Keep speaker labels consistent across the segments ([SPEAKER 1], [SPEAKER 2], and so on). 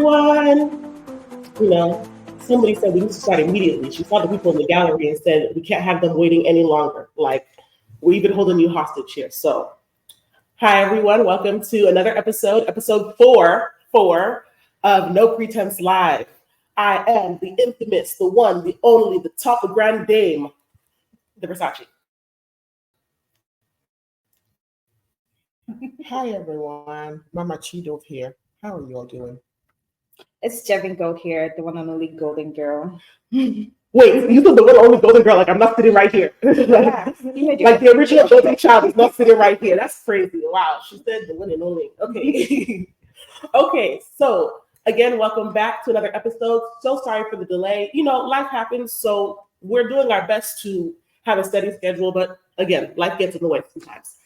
[SPEAKER 1] everyone. You know, somebody said we need to start immediately. She saw the people in the gallery and said we can't have them waiting any longer. Like, we've been holding you hostage here. So, hi everyone. Welcome to another episode 4 of No Pr3tense Live. I am the infamous, the one, the only, the top of grand dame, the Versace.
[SPEAKER 2] Hi everyone, Mama Chido here. How are you all doing?
[SPEAKER 3] It's Jevin Gold here, the one and only golden girl.
[SPEAKER 1] Wait, you said the one only golden girl, like I'm not sitting right here.
[SPEAKER 3] Yeah,
[SPEAKER 1] like the original golden child is not sitting right here. That's crazy. Wow, she said the one and only. Okay. Okay, so again, welcome back to another episode. So sorry for the delay. You know, life happens, so we're doing our best to have a steady schedule, but again, life gets in the way sometimes.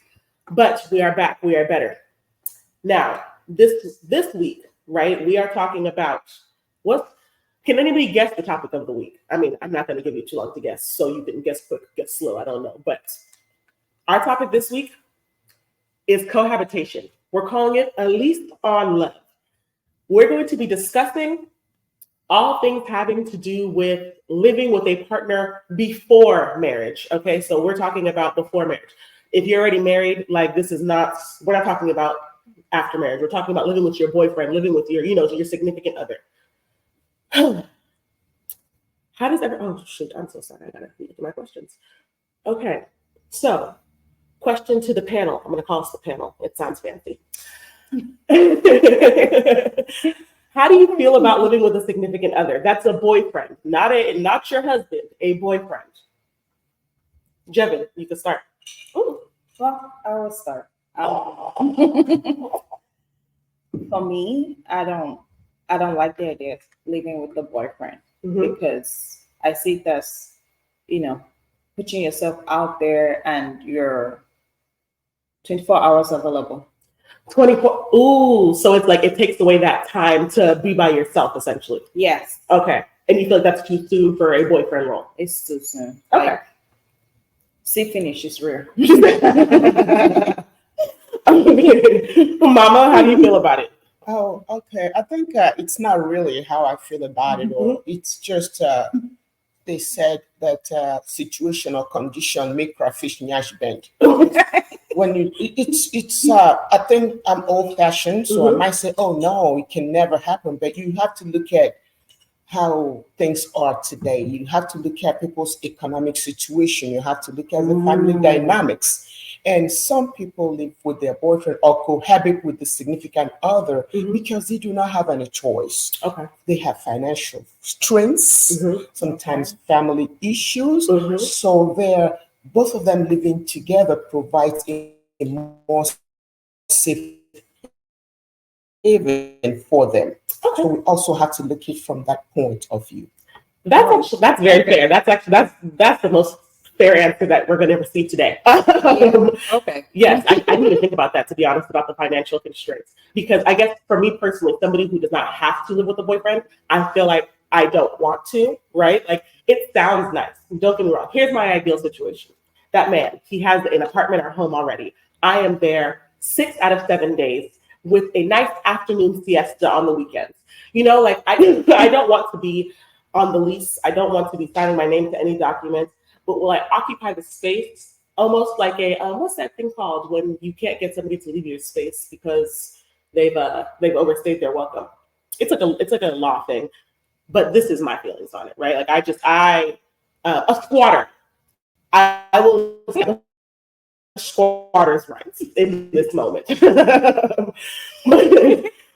[SPEAKER 1] But we are back. We are better. Now, this week, right, we are talking about can anybody guess the topic of the week? I mean, I'm not going to give you too long to guess, so you can guess quick, guess slow. I don't know. But our topic this week is cohabitation. We're calling it a lease on love. We're going to be discussing all things having to do with living with a partner before marriage. Okay, so we're talking about before marriage. If you're already married, like we're not talking about after marriage. We're talking about living with your boyfriend, living with your significant other. How does oh shoot, I'm so sorry. I gotta read my questions. Okay, so question to the panel. I'm gonna call us the panel. It sounds fancy. How do you feel about living with a significant other? That's a boyfriend, not your husband, a boyfriend. Jevin, you can start.
[SPEAKER 3] Ooh, well, I will start. For me, I don't like the idea of living with a boyfriend because I see it as, putting yourself out there and you're 24 hours available.
[SPEAKER 1] 24. Ooh, so it's like it takes away that time to be by yourself, essentially.
[SPEAKER 3] Yes.
[SPEAKER 1] Okay. And you feel like that's too soon for a boyfriend role?
[SPEAKER 3] It's too soon.
[SPEAKER 1] Okay.
[SPEAKER 3] Like, see, finish is rare.
[SPEAKER 1] Mama, how do you feel about it?
[SPEAKER 2] Oh, okay. I think it's not really how I feel about it, or it's just they said that situation or condition make crayfish nyash bend. When it's I think I'm old fashioned, so I might say, oh no, it can never happen. But you have to look at how things are today. You have to look at people's economic situation. You have to look at the family dynamics. And some people live with their boyfriend or cohabit with the significant other because they do not have any choice.
[SPEAKER 1] Okay.
[SPEAKER 2] They have financial strains, sometimes family issues. So both of them living together provides a more safe haven for them. Okay. So we also have to look at it from that point of view.
[SPEAKER 1] That's very fair. That's the most fair answer that we're going to ever see today.
[SPEAKER 3] Okay.
[SPEAKER 1] Yes, I need to think about that, to be honest, about the financial constraints. Because I guess for me personally, somebody who does not have to live with a boyfriend, I feel like I don't want to, right? Like, it sounds nice. Don't get me wrong. Here's my ideal situation. That man, he has an apartment or home already. I am there 6 out of 7 days with a nice afternoon siesta on the weekends. Like I don't want to be on the lease. I don't want to be signing my name to any documents. But will I occupy the space almost like a what's that thing called when you can't get somebody to leave your space because they've overstayed their welcome? It's like a law thing, but this is my feelings on it, right? Like a squatter. I will say squatter's rights in this moment.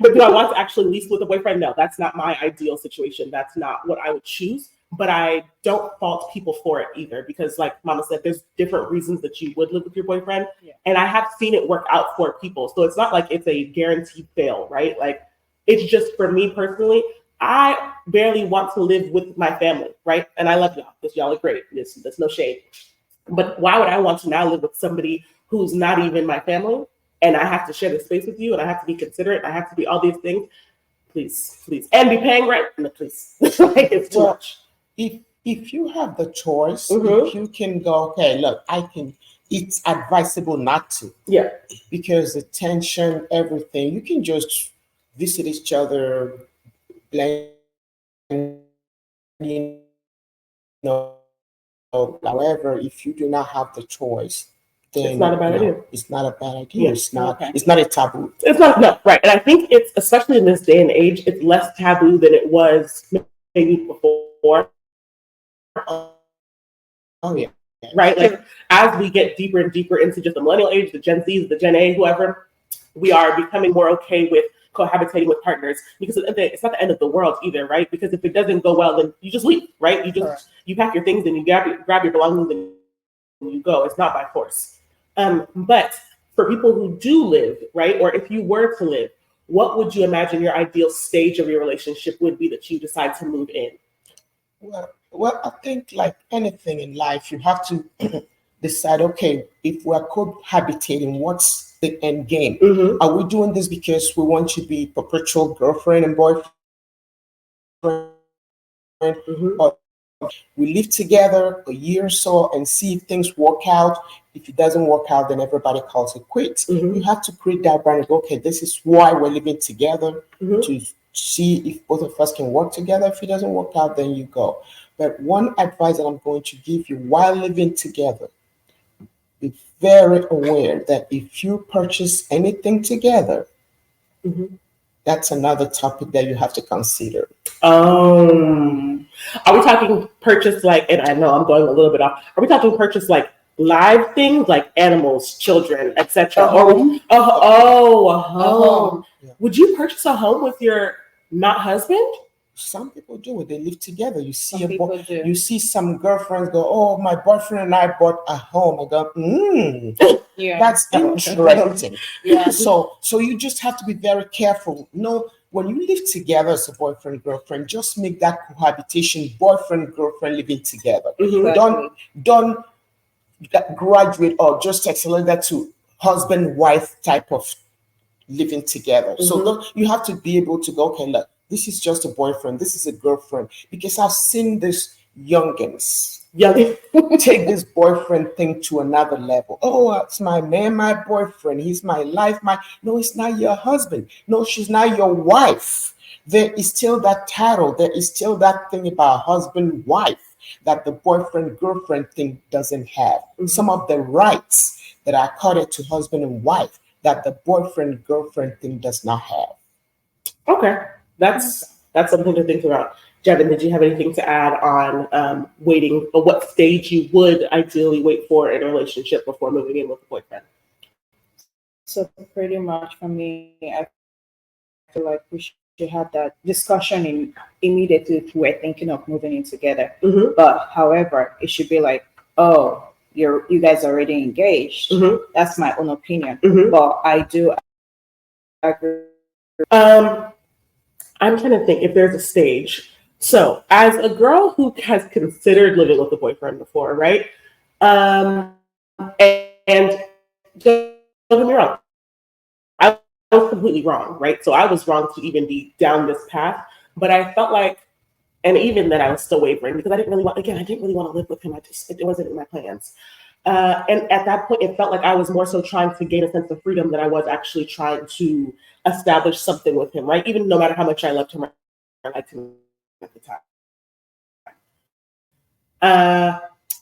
[SPEAKER 1] But do I want to actually lease with a boyfriend? No, that's not my ideal situation. That's not what I would choose. But I don't fault people for it either, because like Mama said, there's different reasons that you would live with your boyfriend. Yeah. And I have seen it work out for people. So it's not like it's a guaranteed fail, right? Like, it's just for me personally, I barely want to live with my family, right? And I love y'all, because y'all are great. There's no shade. But why would I want to now live with somebody who's not even my family? And I have to share the space with you, and I have to be considerate. I have to be all these things. Please. And be paying rent. No, please. Like, it's too much.
[SPEAKER 2] If you have the choice, if you can go, okay, look, it's advisable not to.
[SPEAKER 1] Yeah.
[SPEAKER 2] Because the tension, everything, you can just visit each other blending, however, if you do not have the choice, then
[SPEAKER 1] It's not a bad idea.
[SPEAKER 2] It's not a bad idea.
[SPEAKER 1] Yeah.
[SPEAKER 2] It's not.
[SPEAKER 3] Okay.
[SPEAKER 2] It's not a taboo.
[SPEAKER 1] It's not, no, right. And I think it's, especially in this day and age, it's less taboo than it was maybe before.
[SPEAKER 2] Oh yeah.
[SPEAKER 1] Right? Like as we get deeper and deeper into just the millennial age, the Gen Zs, the Gen A, whoever, we are becoming more okay with cohabitating with partners, because it's not the end of the world either, right? Because if it doesn't go well, then you just leave, right? You pack your things and you grab your belongings and you go. It's not by force. But for people who do live, right, or if you were to live, what would you imagine your ideal stage of your relationship would be that you decide to move in?
[SPEAKER 2] Well, I think like anything in life, you have to decide, okay, if we're cohabitating, what's the end game?
[SPEAKER 1] Mm-hmm.
[SPEAKER 2] Are we doing this because we want to be perpetual girlfriend and boyfriend?
[SPEAKER 1] Mm-hmm.
[SPEAKER 2] Or we live together a year or so and see if things work out. If it doesn't work out, then everybody calls it quits.
[SPEAKER 1] Mm-hmm.
[SPEAKER 2] You have to create that brand and go, okay, this is why we're living together,
[SPEAKER 1] Mm-hmm.
[SPEAKER 2] to see if both of us can work together. If it doesn't work out, then you go. But one advice that I'm going to give you while living together, be very aware that if you purchase anything together,
[SPEAKER 1] Mm-hmm.
[SPEAKER 2] that's another topic that you have to consider.
[SPEAKER 1] Are we talking purchase like, and I know I'm going a little bit off, are we talking purchase like live things like animals, children, etc.?
[SPEAKER 3] A home?
[SPEAKER 1] A home.
[SPEAKER 2] Yeah.
[SPEAKER 1] Would you purchase a home with your not husband?
[SPEAKER 2] Some people do it. They live together. You see
[SPEAKER 3] Some people do.
[SPEAKER 2] you see some girlfriends go, oh, my boyfriend and I bought a home. I go,
[SPEAKER 3] Yeah.
[SPEAKER 2] that's interesting.
[SPEAKER 3] Yeah.
[SPEAKER 2] So you just have to be very careful. No, when you live together as a boyfriend girlfriend, just make that cohabitation boyfriend girlfriend living together.
[SPEAKER 1] Mm-hmm.
[SPEAKER 2] Don't graduate or just accelerate that to husband wife type of living together.
[SPEAKER 1] Mm-hmm.
[SPEAKER 2] So you have to be able to go, okay, look, this is just a boyfriend, this is a girlfriend, because I've seen this youngins take this boyfriend thing to another level. Oh, it's my man, my boyfriend, he's my life, no, it's not your husband. No, she's not your wife. There is still that title, there is still that thing about husband, wife that the boyfriend, girlfriend thing doesn't have. Mm-hmm. Some of the rights that are accorded to husband and wife that the boyfriend, girlfriend thing does not have.
[SPEAKER 1] Okay. That's something to think about. Jevin, did you have anything to add on waiting, or what stage you would ideally wait for in a relationship before moving in with a boyfriend?
[SPEAKER 3] So pretty much for me, I feel like we should have that discussion immediately if we're thinking of moving in together.
[SPEAKER 1] Mm-hmm.
[SPEAKER 3] But however, it should be like, oh, you guys are already engaged.
[SPEAKER 1] Mm-hmm.
[SPEAKER 3] That's my own opinion.
[SPEAKER 1] Mm-hmm.
[SPEAKER 3] But I do agree.
[SPEAKER 1] I'm trying to think if there's a stage. So, as a girl who has considered living with a boyfriend before, right? And don't get me wrong, I was completely wrong, right? So I was wrong to even be down this path. But I felt like, and even then I was still wavering because I didn't really want to live with him. It wasn't in my plans. And at that point, it felt like I was more so trying to gain a sense of freedom than I was actually trying to establish something with him, right? Even no matter how much I loved him, I liked him at the time.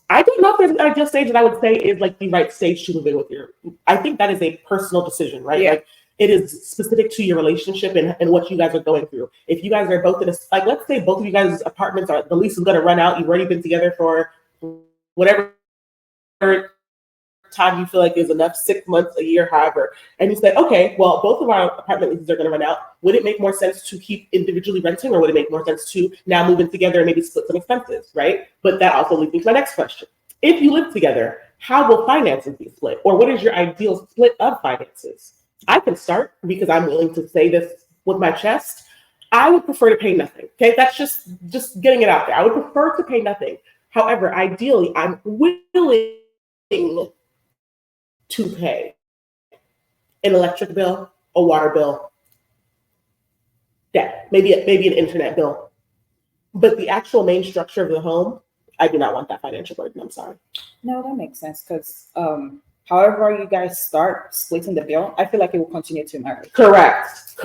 [SPEAKER 1] I don't know if there's an ideal stage that I would say is like the right stage to move in with your. I think that is a personal decision, right?
[SPEAKER 3] Yeah.
[SPEAKER 1] Like it is specific to your relationship and what you guys are going through. If you guys are both in like, let's say both of you guys' apartments the lease is going to run out. You've already been together for whatever time you feel like is enough, 6 months, a year, however, and you say, okay, well, both of our apartment leases are going to run out. Would it make more sense to keep individually renting, or would it make more sense to now move in together and maybe split some expenses, right? But that also leads me to my next question. If you live together, how will finances be split? Or what is your ideal split of finances? I can start because I'm willing to say this with my chest. I would prefer to pay nothing. Okay, that's just getting it out there. I would prefer to pay nothing. However, ideally, I'm willing to pay an electric bill, a water bill, debt, maybe an internet bill. But the actual main structure of the home, I do not want that financial burden. I'm sorry.
[SPEAKER 3] No, that makes sense because however you guys start splitting the bill, I feel like it will continue to marry.
[SPEAKER 1] Correct.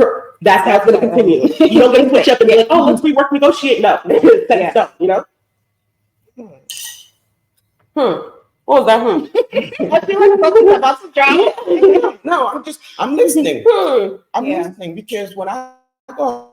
[SPEAKER 1] That's how it's going to continue. You don't get to switch up and be like, oh, let's rework, negotiate. No, it's set in stone, you know? What was that?
[SPEAKER 3] I feel like something's about to drop.
[SPEAKER 2] No, I'm listening. I'm
[SPEAKER 3] Yeah.
[SPEAKER 2] listening because when I go,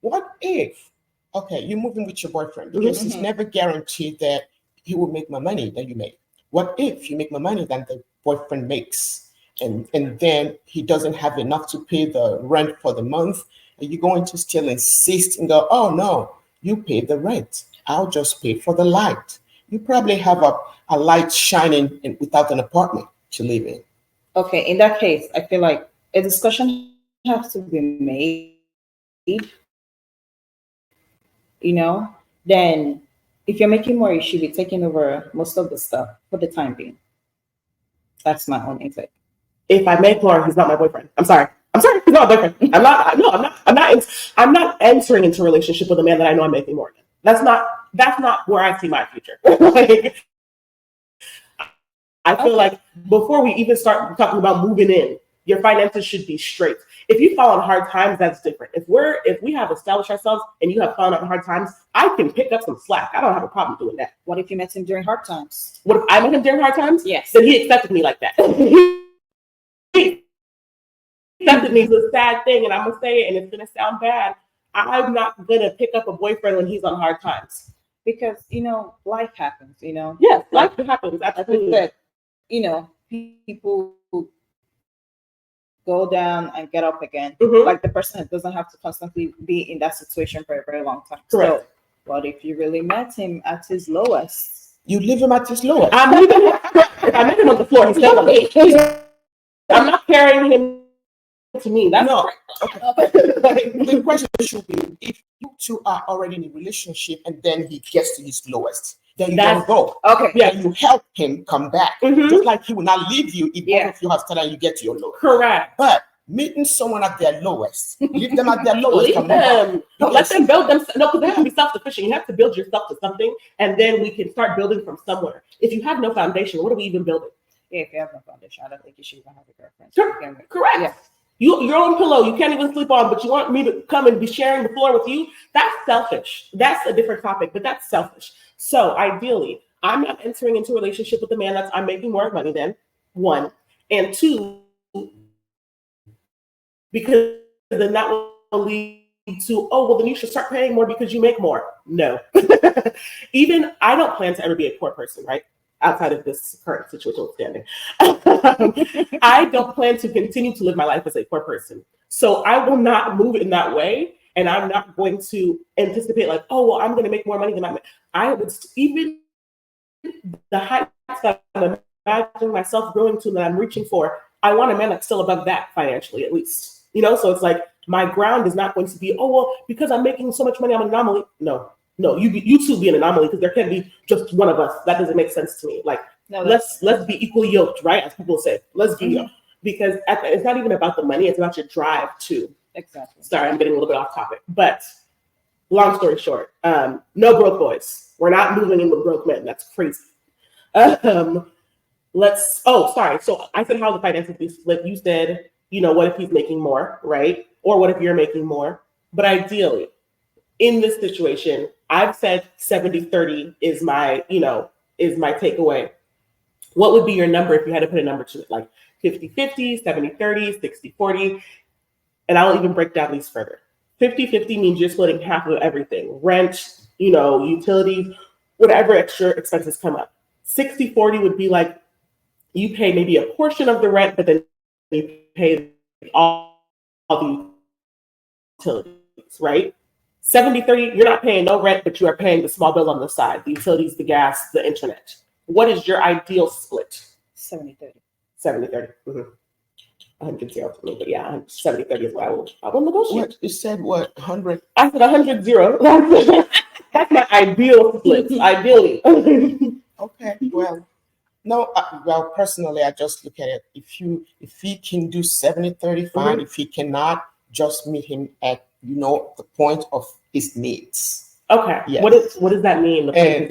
[SPEAKER 2] what if, okay, you're moving with your boyfriend because it's never guaranteed that he will make more money than you make. What if you make more money than the boyfriend makes, and then he doesn't have enough to pay the rent for the month? Are you going to still insist and go, oh no, you pay the rent, I'll just pay for the light? You probably have a light shining without an apartment to live in.
[SPEAKER 3] Okay, in that case, I feel like a discussion has to be made, you know, then if you're making more, you should be taking over most of the stuff for the time being. That's my own intake.
[SPEAKER 1] If I make more, he's not my boyfriend. I'm sorry, he's not my boyfriend. I'm not entering into a relationship with a man that I know I'm making more than. That's not where I see my future. Like, I feel like before we even start talking about moving in, your finances should be straight. If you fall on hard times, that's different. If we have established ourselves and you have fallen on hard times, I can pick up some slack. I don't have a problem doing that.
[SPEAKER 3] What if you met him during hard times?
[SPEAKER 1] What if I met him during hard times?
[SPEAKER 3] Yes.
[SPEAKER 1] Then he accepted me like that. He accepted me is a sad thing, and I'm gonna say it, and it's gonna sound bad. I'm not gonna pick up a boyfriend when he's on hard times.
[SPEAKER 3] Because, life happens,
[SPEAKER 1] Yes, life happens.
[SPEAKER 3] I think that, people go down and get up again. Like the person doesn't have to constantly be in that situation for a very long time.
[SPEAKER 1] Correct.
[SPEAKER 3] So, what if you really met him at his lowest?
[SPEAKER 2] You leave him at his lowest.
[SPEAKER 1] I'm leaving him. If I met him on the floor, he's still on me. I'm not carrying him to me. That's
[SPEAKER 2] No.
[SPEAKER 1] okay.
[SPEAKER 2] The question should be, if you two are already in a relationship and then he gets to his lowest, then you don't go.
[SPEAKER 3] Okay.
[SPEAKER 2] Yeah, you help him come back. Just like he will not leave you if both of you have started and you get to your lowest.
[SPEAKER 1] Correct.
[SPEAKER 2] But meeting someone at their lowest, leave them at their lowest.
[SPEAKER 1] Leave them. No, let them build them. No, because they have to be self-sufficient. You have to build yourself to something, and then we can start building from somewhere. If you have no foundation, what are we even building?
[SPEAKER 3] Yeah, if you have no foundation, I don't think you should even have a girlfriend.
[SPEAKER 1] Sure. Correct. Yeah. Your own pillow you can't even sleep on, but you want me to come and be sharing the floor with you? That's selfish. That's a different topic, but that's selfish. So ideally, I'm not entering into a relationship with a man I'm making more money than, one, and two, because then that will lead to, oh, well, then you should start paying more because you make more. No. Even I don't plan to ever be a poor person, right? Outside of this current situation standing. I don't plan to continue to live my life as a poor person. So I will not move in that way. And I'm not going to anticipate like, oh, well, I'm going to make more money than I would, even the heights that I'm imagining myself growing to that I'm reaching for, I want a man that's still above that financially, at least. So it's like my ground is not going to be, oh, well, because I'm making so much money, I'm an anomaly. No, you two be an anomaly because there can't be just one of us. That doesn't make sense to me. Like, no, let's be equally yoked, right? As people say, let's be yoked. Because it's not even about the money, it's about your drive too. Exactly. Sorry, I'm getting a little bit off topic. But long story short, no broke boys. We're not moving in with broke men. That's crazy. So I said how the finances be split. You said, what if he's making more, right? Or what if you're making more? But ideally, in this situation, I've said 70-30 is my takeaway. What would be your number if you had to put a number to it? Like 50-50, 70-30, 60-40. And I'll even break down these further. 50-50 means you're splitting half of everything. Rent, utilities, whatever extra expenses come up. 60-40 would be like you pay maybe a portion of the rent, but then you pay all the utilities, right? 70-30, you're not paying no rent, but you are paying the small bill on the side, the utilities, the gas, the internet. What is your ideal split?
[SPEAKER 3] 70-30.
[SPEAKER 1] 70-30. 100-0 for me, but yeah, 70-30 is what I will negotiate.
[SPEAKER 2] What you said? What 100?
[SPEAKER 1] I said 100-0. That's my ideal split. Ideally.
[SPEAKER 2] Okay. Well, personally, I just look at it. If he can do 70-30, fine. If he cannot, just meet him at the point of his needs.
[SPEAKER 1] Okay.
[SPEAKER 2] Yes.
[SPEAKER 1] What does that mean?
[SPEAKER 2] And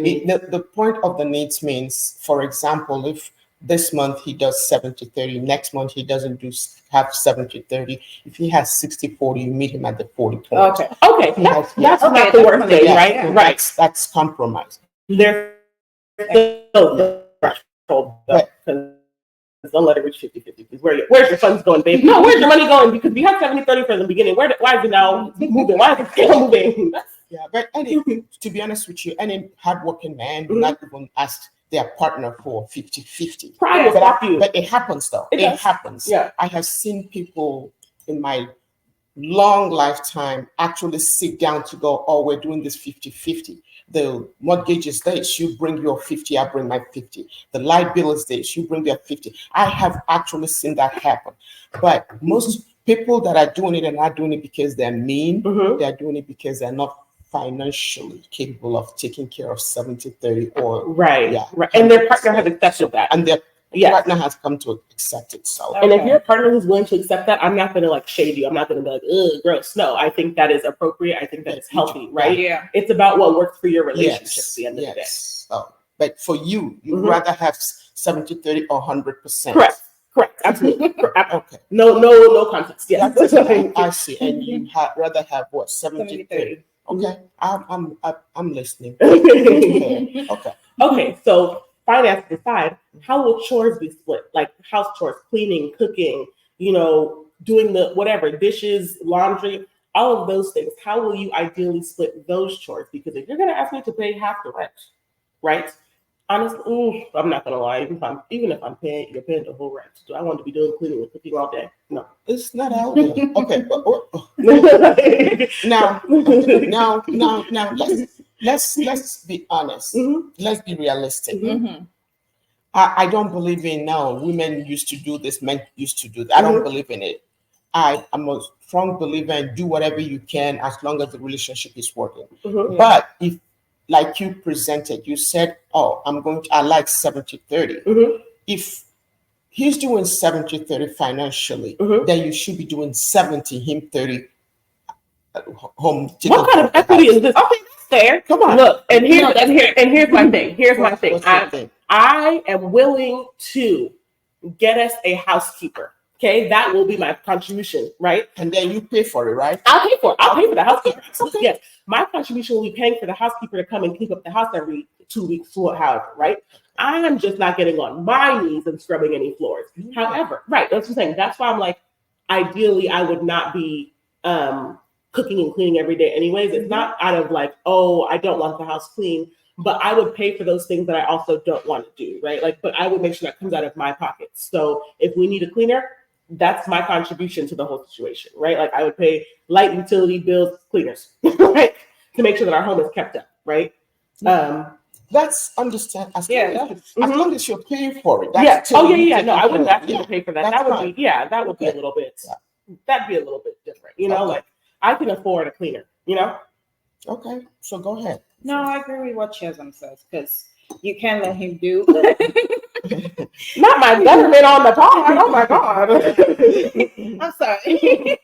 [SPEAKER 2] the point of the needs means, for example, if this month he does 70-30, next month he doesn't have 70-30. If he has 60-40, you meet him at the 40 point.
[SPEAKER 1] Okay. That's not the worst thing,
[SPEAKER 2] Yeah,
[SPEAKER 1] right?
[SPEAKER 2] so
[SPEAKER 1] Right.
[SPEAKER 2] That's compromise.
[SPEAKER 1] There's still the threshold, though, because don't let it reach 50-50. Because where's your funds going, babe? No, where's your money going? Because we had 70-30 from the beginning. Why is it now moving? Why is it still moving?
[SPEAKER 2] Yeah, but to be honest with you, any hardworking man will not even ask their partner for 50-50.
[SPEAKER 1] Pride will stop you.
[SPEAKER 2] But it happens, though. It happens.
[SPEAKER 1] Yeah.
[SPEAKER 2] I have seen people in my long lifetime actually sit down to go, oh, we're doing this 50-50. The mortgage is this, you bring your 50, I bring my 50. The light bill is this, you bring your 50. I have actually seen that happen. But most people that are doing it are not doing it because they're mean. They're doing it because they're not financially capable of taking care of 70-30 or
[SPEAKER 1] right. And their partner has accepted that.
[SPEAKER 2] And their partner has come to accept it. So
[SPEAKER 1] and if your partner is willing to accept that, I'm not gonna like shade you. I'm not gonna be like, ugh, gross. No, I think that is appropriate. I think that is healthy, right?
[SPEAKER 3] Yeah.
[SPEAKER 1] It's about what works for your relationship at the end of the day.
[SPEAKER 2] Oh, but for you, you'd rather have 70-30 or 100%.
[SPEAKER 1] Correct. Absolutely.
[SPEAKER 2] Okay.
[SPEAKER 1] No context. Yes.
[SPEAKER 2] I see. And you rather have what? 70-30. Okay. I'm listening.
[SPEAKER 1] Okay. So finance aside, how will chores be split? Like house chores, cleaning, cooking, doing the whatever, dishes, laundry, all of those things. How will you ideally split those chores? Because if you're going to ask me to pay half the rent, right? Honestly, I'm not gonna lie. Even if you're paying the whole rent. Do I want to be doing cleaning and cooking all day? No,
[SPEAKER 2] it's not out there. Okay, now, let's be honest. Let's be realistic. I don't believe in women used to do this, men used to do that. I don't believe in it. I'm a strong believer in do whatever you can as long as the relationship is working. But if, like you presented, you said, oh, I like 70-30. If he's doing 70-30 financially, then you should be doing 70, him 30 home.
[SPEAKER 1] What kind of equity is this? Okay, that's fair. Come on. Look, and here's my thing. Here's my thing. I am willing to get us a housekeeper. Okay, that will be my contribution, right?
[SPEAKER 2] And then you pay for it, right?
[SPEAKER 1] I'll pay for it. I'll pay for the housekeeper. Okay. Yes, my contribution will be paying for the housekeeper to come and clean up the house every 2 weeks, however, right? I'm just not getting on my knees and scrubbing any floors. However, right, that's what I'm saying. That's why I'm like, ideally, I would not be cooking and cleaning every day anyways. It's not out of like, oh, I don't want the house clean, but I would pay for those things that I also don't want to do, right? Like, but I would make sure that comes out of my pockets. So if we need a cleaner, that's my contribution to the whole situation, right? Like I would pay light utility bills, cleaners, right? To make sure that our home is kept up, right?
[SPEAKER 2] That's understand. As long as you're paying for it.
[SPEAKER 1] That's No, I wouldn't ask you to pay for that. That would be, that would be a little bit. That'd be a little bit different, like I can afford a cleaner,
[SPEAKER 2] Okay, so go ahead.
[SPEAKER 3] No, I agree with what Chesum says because you can't let him do.
[SPEAKER 1] Not my government on the pod. Oh my God.
[SPEAKER 3] I'm sorry.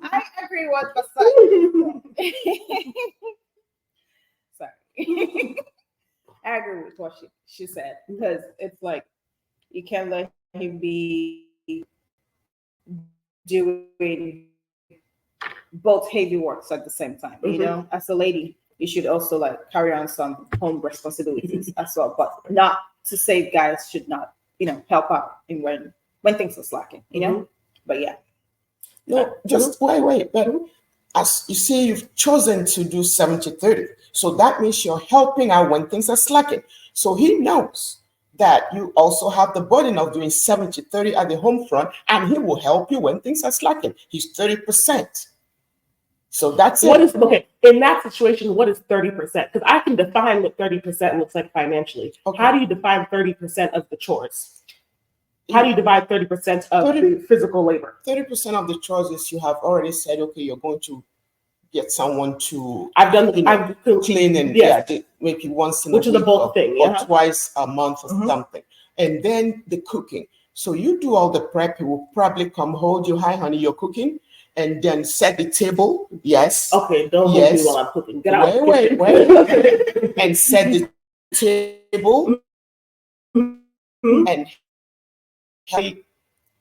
[SPEAKER 3] I agree with what sorry. I agree with what she said because it's like you can't let him be doing both heavy works at the same time. As a lady, you should also like carry on some home responsibilities as well, but not to say guys should not, help out in when things are slacking, But yeah.
[SPEAKER 2] No, just wait. But as you see, you've chosen to do 70-30. So that means you're helping out when things are slacking. So he knows that you also have the burden of doing 70-30 at the home front, and he will help you when things are slacking. He's 30%. So that's it.
[SPEAKER 1] Okay, in that situation, what is 30%? Because I can define what 30% looks like financially. Okay. How do you define 30% of the chores? How do you divide 30% of the physical labor?
[SPEAKER 2] 30% of the chores is you have already said, okay, you're going to get someone to clean and maybe once in a week, which is a bulk thing, or twice a month or something. And then the cooking. So you do all the prep. He will probably come hold you. Hi, honey, you're cooking. and then set the table. Yes.
[SPEAKER 1] Okay, don't move
[SPEAKER 2] Yes.
[SPEAKER 1] me while I'm cooking. Get out.
[SPEAKER 2] Wait. And set the table and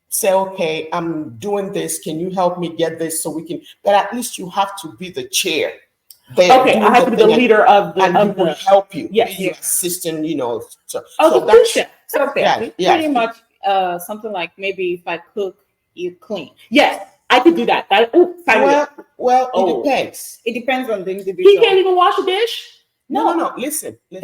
[SPEAKER 2] say, okay, I'm doing this. Can you help me get this so we can? But at least you have to be the chair. There,
[SPEAKER 1] Okay, I have to be the leader of the.
[SPEAKER 2] And he will help you.
[SPEAKER 1] Yes.
[SPEAKER 2] Be your assistant. So
[SPEAKER 1] the
[SPEAKER 2] that's
[SPEAKER 1] chef.
[SPEAKER 3] So
[SPEAKER 2] pretty
[SPEAKER 3] much something like maybe if I cook, you clean.
[SPEAKER 1] Yes, I could do that.
[SPEAKER 2] Well, it depends.
[SPEAKER 3] It depends on the individual.
[SPEAKER 1] He can't even wash a dish.
[SPEAKER 2] No. Listen. The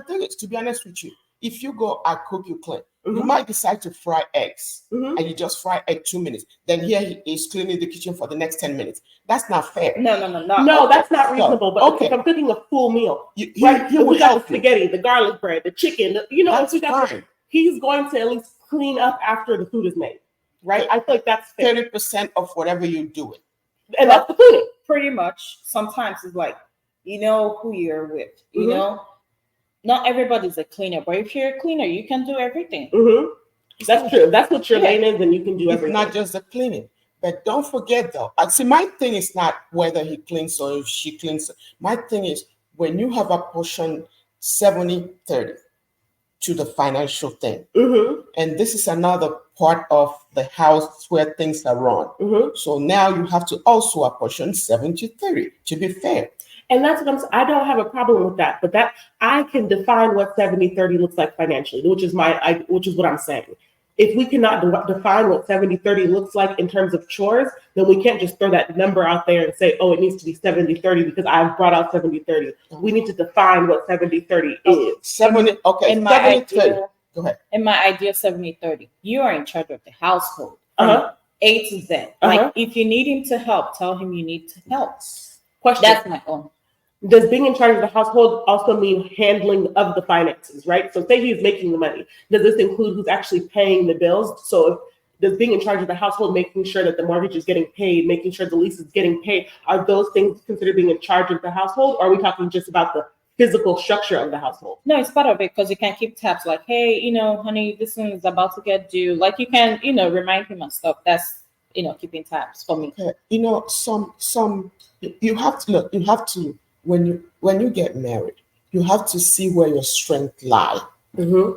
[SPEAKER 2] thing is, to be honest with you, if you go, I cook, you clean. You might decide to fry eggs, and you just fry egg 2 minutes. Then here he is cleaning the kitchen for the next 10 minutes. That's not fair.
[SPEAKER 1] No, that's not reasonable. But if I'm cooking a full meal,
[SPEAKER 2] he will help
[SPEAKER 1] the spaghetti, the garlic bread, the chicken.
[SPEAKER 2] That's fine.
[SPEAKER 1] He's going to at least clean up after the food is made, right? I feel like that's fair.
[SPEAKER 2] 30% of whatever you do it,
[SPEAKER 1] and that's the cleaning.
[SPEAKER 3] Pretty much. Sometimes it's like you know who you're with. You know. Not everybody's a cleaner, but if you're a cleaner, you can do everything.
[SPEAKER 1] That's true. That's what your lane is, and you can do everything.
[SPEAKER 2] It's not just the cleaning. But don't forget, though, see, my thing is not whether he cleans or if she cleans. My thing is when you have a portion 70-30 to the financial thing. And this is another part of the house where things are run. So now you have to also apportion 70-30 to be fair.
[SPEAKER 1] And that's what I'm saying. I don't have a problem with that, but that I can define what 70-30 looks like financially, which is what I'm saying. If we cannot define what 70-30 looks like in terms of chores, then we can't just throw that number out there and say, oh, it needs to be 70-30 because I've brought out 70-30. We need to define what 70-30 is.
[SPEAKER 2] 70, okay.
[SPEAKER 3] In my idea,
[SPEAKER 2] go ahead.
[SPEAKER 3] In my idea, 70-30, you are in charge of the household. A to Z. Like if you need him to help, tell him you need to help.
[SPEAKER 1] Question.
[SPEAKER 3] That's my own.
[SPEAKER 1] Does being in charge of the household also mean handling of the finances, right? So say he's making the money. Does this include who's actually paying the bills? So does being in charge of the household, making sure that the mortgage is getting paid, making sure the lease is getting paid, are those things considered being in charge of the household? Or are we talking just about the physical structure of the household?
[SPEAKER 3] No, it's part of it because you can keep tabs like, hey, honey, this one is about to get due. Like you can, remind him of stuff. That's, keeping tabs for me.
[SPEAKER 2] Some you have to look, when you get married, you have to see where your strengths lie.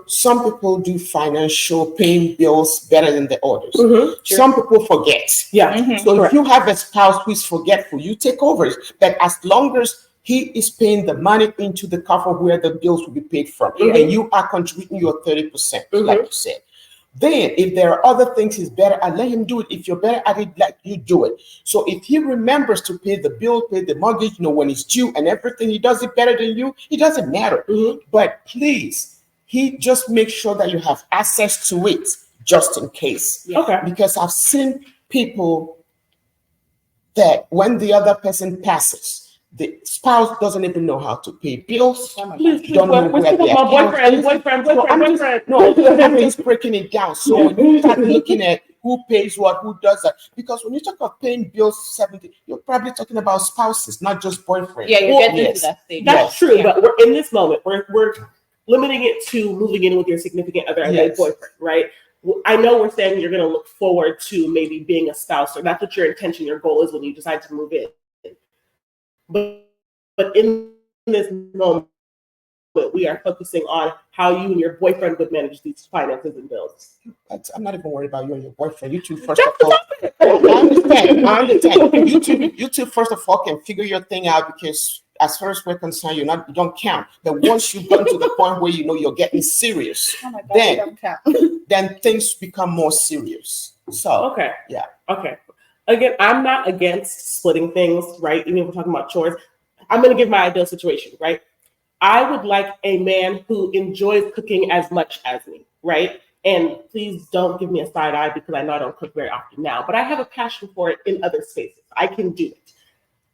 [SPEAKER 2] Some people do financial paying bills better than the others. Some people forget. So if you have a spouse who is forgetful, you take over. But as long as he is paying the money into the cover where the bills will be paid from, and you are contributing your 30%, like you said. Then, if there are other things he's better at, let him do it. If you're better at it, let you do it. So if he remembers to pay the bill, pay the mortgage, when it's due and everything, he does it better than you, it doesn't matter. But please, he just make sure that you have access to it just in case. Because I've seen people that when the other person passes, the spouse doesn't even know how to pay bills. Don't know where their boyfriend. I'm just breaking it down. So when you start looking at who pays what, who does that, because when you talk about paying bills 70, you're probably talking about spouses, not just boyfriends.
[SPEAKER 3] Yeah, you're getting to that stage.
[SPEAKER 1] That's true, but we're in this moment. We're limiting it to moving in with your significant other as a boyfriend, right? I know we're saying you're going to look forward to maybe being a spouse, or that's what your intention, your goal is when you decide to move in. But in this moment, we are focusing on how you and your boyfriend would manage these finances and bills.
[SPEAKER 2] I'm not even worried about you and your boyfriend. You two, first of all, I understand. You two, first of all, can figure your thing out because as far as we're concerned, you don't count. But once you've gotten to the point where you're getting serious, then things become more serious. So
[SPEAKER 1] okay. Again, I'm not against splitting things, right? Even if we're talking about chores, I'm going to give my ideal situation, right? I would like a man who enjoys cooking as much as me, right? And please don't give me a side eye because I know I don't cook very often now, but I have a passion for it in other spaces. I can do it.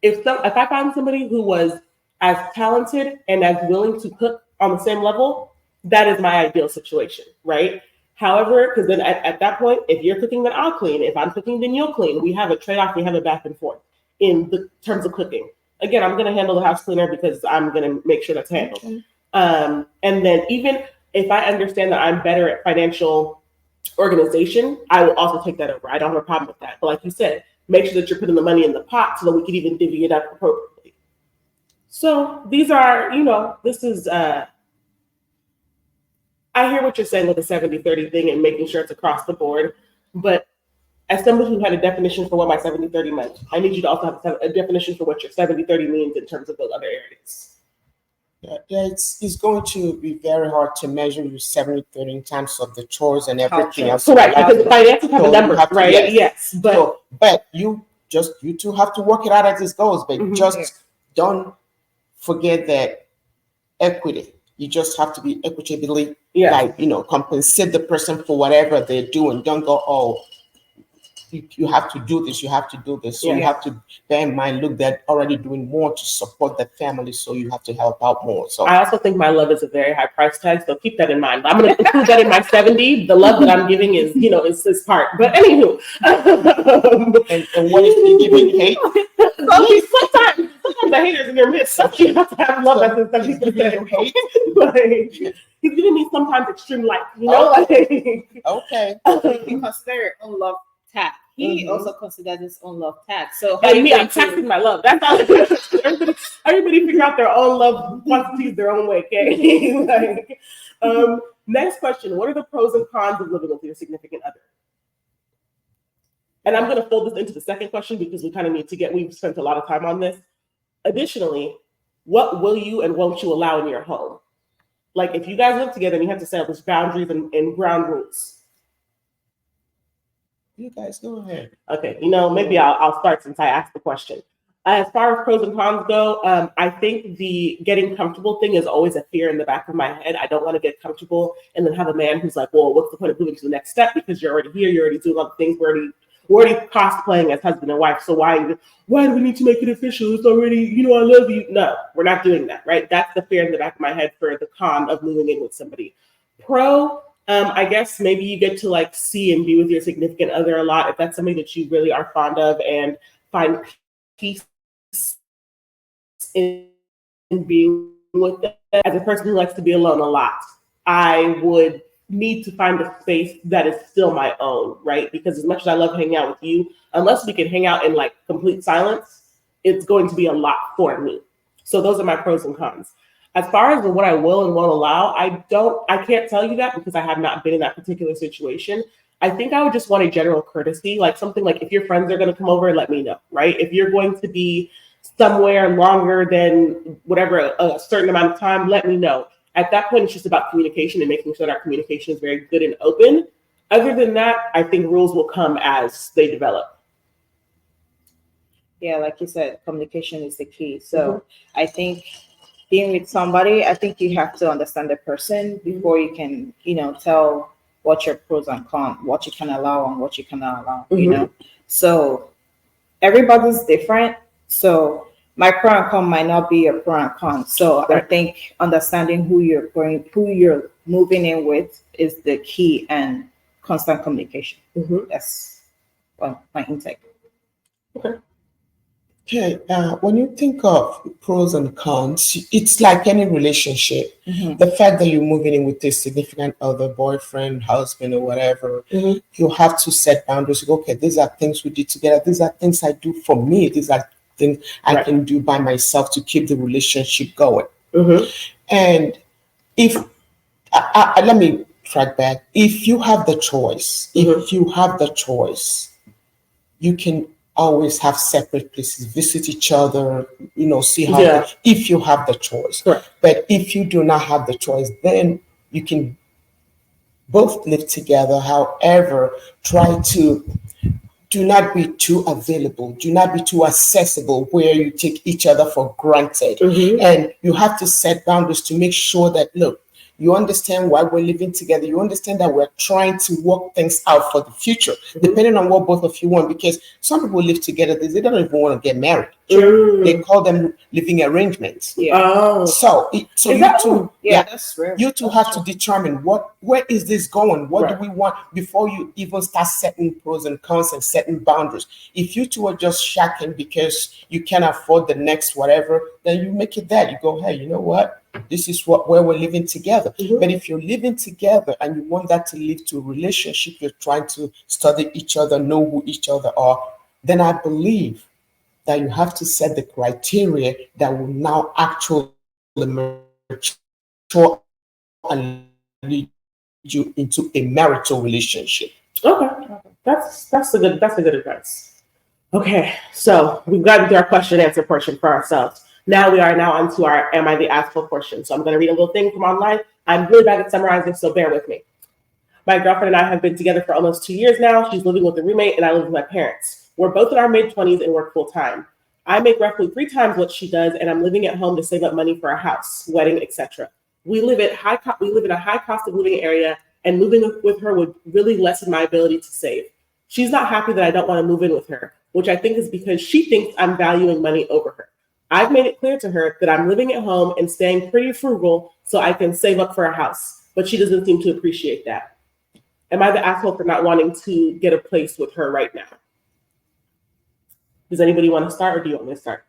[SPEAKER 1] If I find somebody who was as talented and as willing to cook on the same level, that is my ideal situation, right? However, because then at that point, if you're cooking, then I'll clean. If I'm cooking, then you'll clean. We have a trade-off. We have a back and forth in the terms of cooking. Again, I'm going to handle the house cleaner because I'm going to make sure that's handled. And then even if I understand that I'm better at financial organization, I will also take that over. I don't have a problem with that. But like you said, make sure that you're putting the money in the pot so that we can even divvy it up appropriately. So these are, this is, I hear what you're saying with the 70-30 thing and making sure it's across the board. But as somebody who had a definition for what my 70-30 meant, I need you to also have a definition for what your 70-30 means in terms of those other areas.
[SPEAKER 2] Yeah, it's going to be very hard to measure your 70-30 in terms of the chores and everything else.
[SPEAKER 1] Correct, because the finances have a number, right? Yes.
[SPEAKER 2] But you two have to work it out as it goes. But just don't forget that equity. You just have to be equitably, compensate the person for whatever they're doing. Don't go, oh, you have to do this, you have to do this. So you have to bear in mind, look, they're already doing more to support the family, so you have to help out more. So
[SPEAKER 1] I also think my love is a very high price tag, so keep that in mind. I'm going to include that in my 70. The love that I'm giving is, is this part. But anywho.
[SPEAKER 2] and what if you're giving hate?
[SPEAKER 1] Sometimes the haters in your midst, so you have to have love as some people say. Hate. He's giving me sometimes extreme light,
[SPEAKER 2] Okay.
[SPEAKER 3] You consider your own love tag. He also considers his own love tag. So
[SPEAKER 1] I'm taxing my love. That's all. Everybody figure out their own love quantities their own way. Okay. Next question: what are the pros and cons of living with your significant other? And I'm going to fold this into the second question because we kind of need to we've spent a lot of time on this. Additionally, what will you and won't you allow in your home? Like if you guys live together and you have to set up those boundaries and ground rules.
[SPEAKER 2] You guys go ahead.
[SPEAKER 1] Okay, maybe I'll start since I asked the question. As far as pros and cons go, I think the getting comfortable thing is always a fear in the back of my head. I don't want to get comfortable and then have a man who's like, well, what's the point of moving to the next step? Because you're already here, you're already doing all the things, we're already cosplaying as husband and wife. So why do we need to make it official? It's already, I love you. No, we're not doing that, right? That's the fear in the back of my head for the con of moving in with somebody. Pro, I guess maybe you get to see and be with your significant other a lot if that's something that you really are fond of and find peace in being with them. As a person who likes to be alone a lot, I would need to find a space that is still my own, right? Because as much as I love hanging out with you, unless we can hang out in complete silence, it's going to be a lot for me. So those are my pros and cons. As far as what I will and won't allow, I can't tell you that because I have not been in that particular situation. I think I would just want a general courtesy, something like if your friends are going to come over, let me know, right? If you're going to be somewhere longer than whatever, a certain amount of time, let me know. At that point, it's just about communication and making sure that our communication is very good and open. Other than that, I think rules will come as they develop.
[SPEAKER 3] Yeah, like you said, communication is the key. So I think being with somebody, I think you have to understand the person before you can, tell what your pros and cons, what you can allow and what you cannot allow, So everybody's different. So my pro and con might not be a pro and con. So I think understanding who you're moving in with is the key, and constant communication. That's my intake.
[SPEAKER 2] Okay. When you think of pros and cons, it's like any relationship. The fact that you're moving in with a significant other, boyfriend, husband, or whatever, you have to set boundaries. Okay, these are things we did together. These are things I do for me. These are things I can do by myself to keep the relationship going. And if let me track back. If you have the choice, you can always have separate places, visit each other, see how, if you have the choice.
[SPEAKER 1] Correct.
[SPEAKER 2] But if you do not have the choice, then you can both live together. However, try to do not be too available, do not be too accessible where you take each other for granted. And you have to set boundaries to make sure that, look, you understand why we're living together. You understand that we're trying to work things out for the future, depending on what both of you want. Because some people live together, they don't even want to get married. They call them living arrangements. So you two have to determine where is this going? What do we want before you even start setting pros and cons and setting boundaries. If you two are just shacking because you can't afford the next whatever, then you make it that. You go, hey, you know what? This is where we're living together.
[SPEAKER 1] Mhm.
[SPEAKER 2] But if you're living together and you want that to lead to a relationship, you're trying to study each other, know who each other are, then I believe that you have to set the criteria that will now actually mature and lead you into a marital relationship.
[SPEAKER 1] Okay, that's a good advice. Okay, so we've gotten to our question and answer portion for ourselves. Now we are now onto our Am I the Asshole portion. So I'm going to read a little thing from online. I'm really bad at summarizing, so bear with me. My girlfriend and I have been together for almost 2 years now. She's living with a roommate and I live with my parents. We're both in our mid-20s and work full time. I make roughly 3 times what she does, and I'm living at home to save up money for a house, wedding, etc. We live in a high cost of living area, and moving with her would really lessen my ability to save. She's not happy that I don't want to move in with her, which I think is because she thinks I'm valuing money over her. I've made it clear to her that I'm living at home and staying pretty frugal so I can save up for a house, but she doesn't seem to appreciate that. Am I the asshole for not wanting to get a place with her right now? Does anybody want to start, or do you want me to start?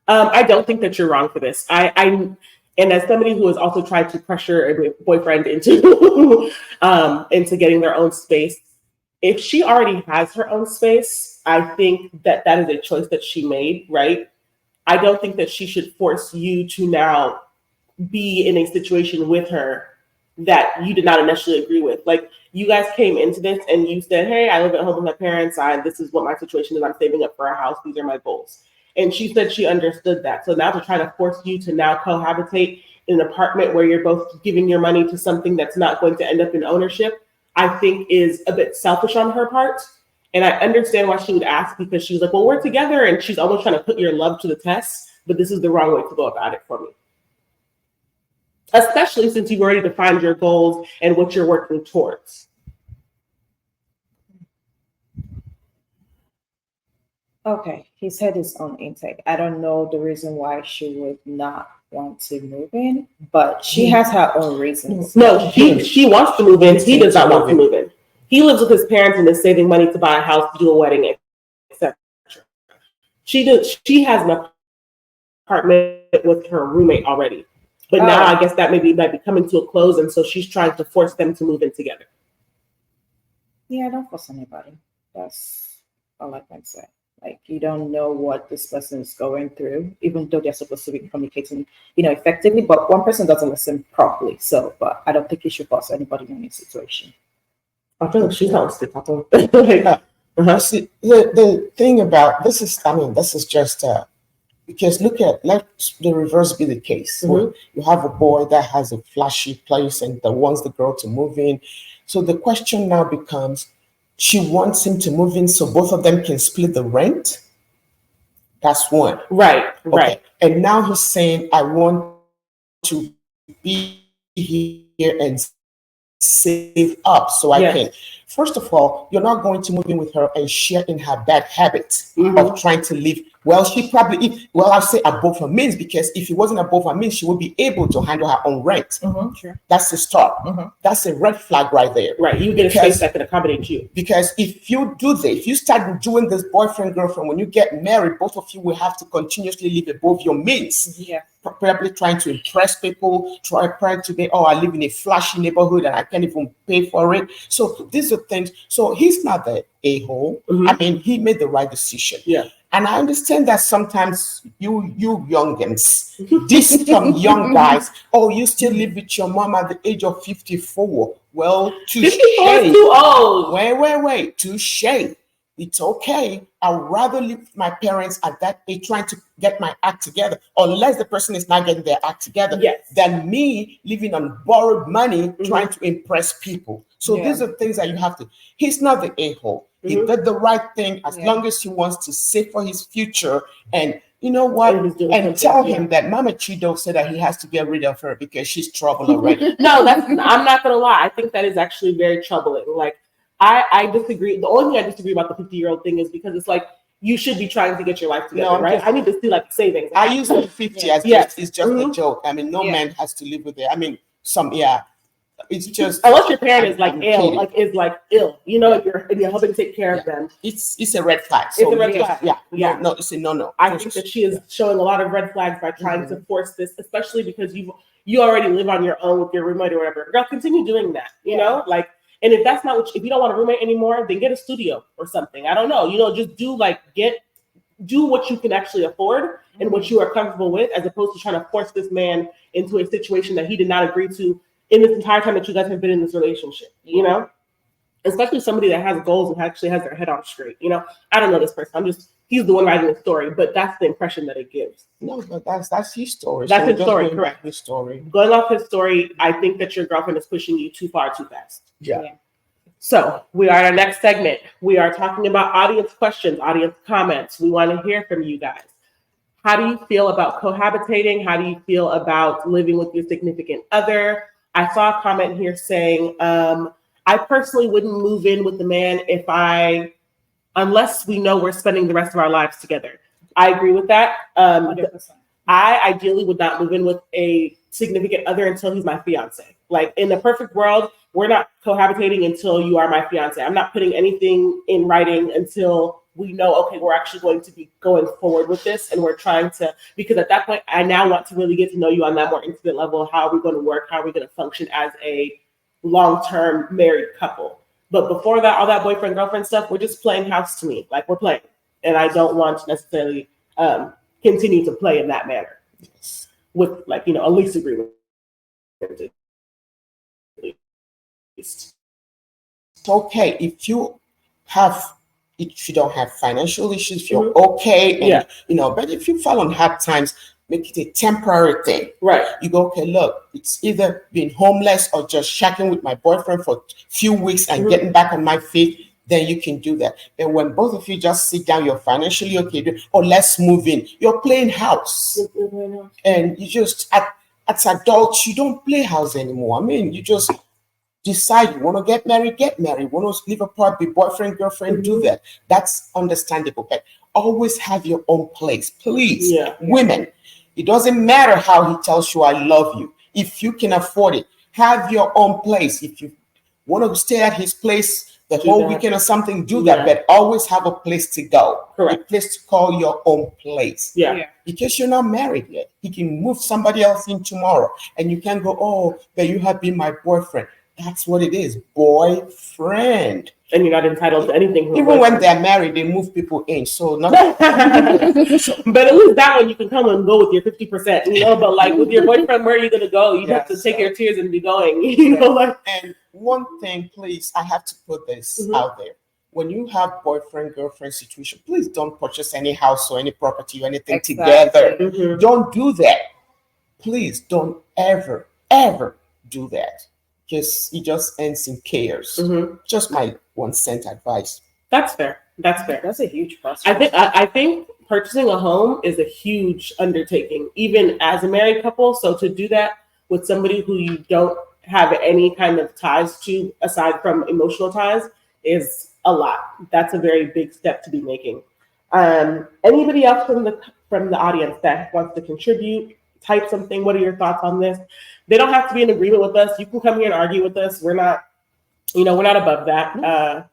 [SPEAKER 1] I don't think that you're wrong for this. And as somebody who has also tried to pressure a boyfriend into into getting their own space, if she already has her own space, I think that is a choice that she made, right? I don't think that she should force you to now be in a situation with her that you did not initially agree with. Like, you guys came into this and you said, hey, I live at home with my parents. This is what my situation is. I'm saving up for a house. These are my goals. And she said she understood that. So now to try to force you to now cohabitate in an apartment where you're both giving your money to something that's not going to end up in ownership, I think is a bit selfish on her part. And I understand why she would ask, because she's like, well, we're together, and she's almost trying to put your love to the test, but this is the wrong way to go about it for me. Especially since you've already defined your goals and what you're working towards.
[SPEAKER 3] Okay, he said his own intake. I don't know the reason why she would not want to move in, but she has her own reasons.
[SPEAKER 1] No, she wants to move in. He does not want to move in. He lives with his parents and is saving money to buy a house, do a wedding, etc. She has an apartment with her roommate already. But now I guess that might be coming to a close, and so she's trying to force them to move in together.
[SPEAKER 3] Yeah, don't force anybody. That's all I can say. Like, you don't know what this person is going through, even though they're supposed to be communicating, effectively. But one person doesn't listen properly. So, but I don't think you should force anybody in this situation.
[SPEAKER 1] I feel like she's not listening.
[SPEAKER 2] See, the thing about this is just because let the reverse be the case.
[SPEAKER 1] Mm-hmm.
[SPEAKER 2] You have a boy that has a flashy place and that wants the girl to move in. So the question now becomes, she wants him to move in so both of them can split the rent? That's one.
[SPEAKER 1] Right.
[SPEAKER 2] And now he's saying, I want to be here and save up so I can. First of all, you're not going to move in with her and share in her bad habits of trying to live. Well, she probably, I say above her means, because if it wasn't above her means, she would be able to handle her own rent.
[SPEAKER 3] Sure.
[SPEAKER 2] That's the start. That's a red flag right there.
[SPEAKER 1] Right. You get a space that can accommodate you.
[SPEAKER 2] Because if you do this, if you start doing this boyfriend, girlfriend, when you get married, both of you will have to continuously live above your means.
[SPEAKER 3] Yeah.
[SPEAKER 2] Probably trying to impress people, trying to be, I live in a flashy neighborhood and I can't even pay for it. So these are things. So he's not the a-hole. I mean, he made the right decision.
[SPEAKER 1] Yeah.
[SPEAKER 2] And I understand that sometimes you youngins, these some young guys, you still live with your mom at the age of 54. Well, touche.
[SPEAKER 1] 54 is too old.
[SPEAKER 2] Wait, touche. It's okay. I'd rather live with my parents at that age trying to get my act together, unless the person is not getting their act together, than me living on borrowed money trying to impress people. So these are things that you have to. He's not the a-hole. He did the right thing as long as he wants to save for his future. And you know what? And tell him that Mama Chido said that he has to get rid of her because she's trouble already.
[SPEAKER 1] No, I'm not going to lie. I think that is actually very troubling. Like, I disagree. The only thing I disagree about the 50-year-old thing is because it's like, you should be trying to get your life together, right? I need to see like savings.
[SPEAKER 2] I use the 50 as it's just a joke. I mean, no man has to live with it. I mean, It's just
[SPEAKER 1] unless your parent is like
[SPEAKER 2] I'm
[SPEAKER 1] ill,
[SPEAKER 2] kidding.
[SPEAKER 1] ill, you know, and you're helping take care of them.
[SPEAKER 2] It's a red flag.
[SPEAKER 1] It's a red flag.
[SPEAKER 2] Yeah. No, it's a no.
[SPEAKER 1] I think that she is showing a lot of red flags by trying to force this, especially because you already live on your own with your roommate or whatever. Girl, continue doing that. You know, like, and if that's not if you don't want a roommate anymore, then get a studio or something. I don't know. You know, just do what you can actually afford and what you are comfortable with, as opposed to trying to force this man into a situation that he did not agree to in this entire time that you guys have been in this relationship, you know? Especially somebody that has goals and actually has their head on straight, you know? I don't know this person. He's the one writing the story, but that's the impression that it gives.
[SPEAKER 2] No, but that's his story.
[SPEAKER 1] That's his story, correct.
[SPEAKER 2] His story.
[SPEAKER 1] Going off his story, I think that your girlfriend is pushing you too far, too fast.
[SPEAKER 2] Yeah.
[SPEAKER 1] So we are in our next segment. We are talking about audience questions, audience comments. We want to hear from you guys. How do you feel about cohabitating? How do you feel about living with your significant other? I saw a comment here saying, I personally wouldn't move in with the man unless we know we're spending the rest of our lives together. I agree with that. 100%. I ideally would not move in with a significant other until he's my fiance. Like, in the perfect world, we're not cohabitating until you are my fiance. I'm not putting anything in writing until we know, okay, we're actually going to be going forward with this, and we're trying to, because at that point, I now want to really get to know you on that more intimate level. How are we going to work? How are we going to function as a long-term married couple? But before that, all that boyfriend, girlfriend stuff, we're just playing house to me. Like, we're playing. And I don't want to necessarily continue to play in that manner with, like, you know, a lease agreement.
[SPEAKER 2] Okay, if you don't have financial issues, if you're okay, and you know, but if you fall on hard times, make it a temporary thing.
[SPEAKER 1] Right.
[SPEAKER 2] You go, okay, look, it's either being homeless or just shacking with my boyfriend for a few weeks and getting back on my feet, then you can do that. And when both of you just sit down, you're financially okay, let's move in. You're playing house. And you just, as adults, you don't play house anymore. I mean, you just decide you want to get married, want to live apart, be boyfriend, girlfriend, do that. That's understandable. But always have your own place, please. Women, it doesn't matter how he tells you I love you. If you can afford it, have your own place. If you want to stay at his place the whole weekend or something, do that. But always have a place to go. A place to call your own place. Because you're not married yet. He can move somebody else in tomorrow. And you can go, oh, but you have been my boyfriend. That's what it is, boyfriend.
[SPEAKER 1] And you're not entitled to anything.
[SPEAKER 2] Even when they're married, they move people in. So not.
[SPEAKER 1] But at least that one you can come and go with your 50%, you know. But like with your boyfriend, where are you gonna go? You have to take your tears and be going, you know. Like,
[SPEAKER 2] and one thing, please, I have to put this out there. When you have boyfriend, girlfriend situation, please don't purchase any house or any property or anything together. Don't do that. Please don't ever do that. Because it just ends in chaos. Just my 1 cent advice.
[SPEAKER 1] That's fair.
[SPEAKER 3] That's a huge process.
[SPEAKER 1] I think purchasing a home is a huge undertaking, even as a married couple. So to do that with somebody who you don't have any kind of ties to, aside from emotional ties, is a lot. That's a very big step to be making. Anybody else from the audience that wants to contribute? Type something. What are your thoughts on this? They don't have to be in agreement with us. You can come here and argue with us. We're not above that.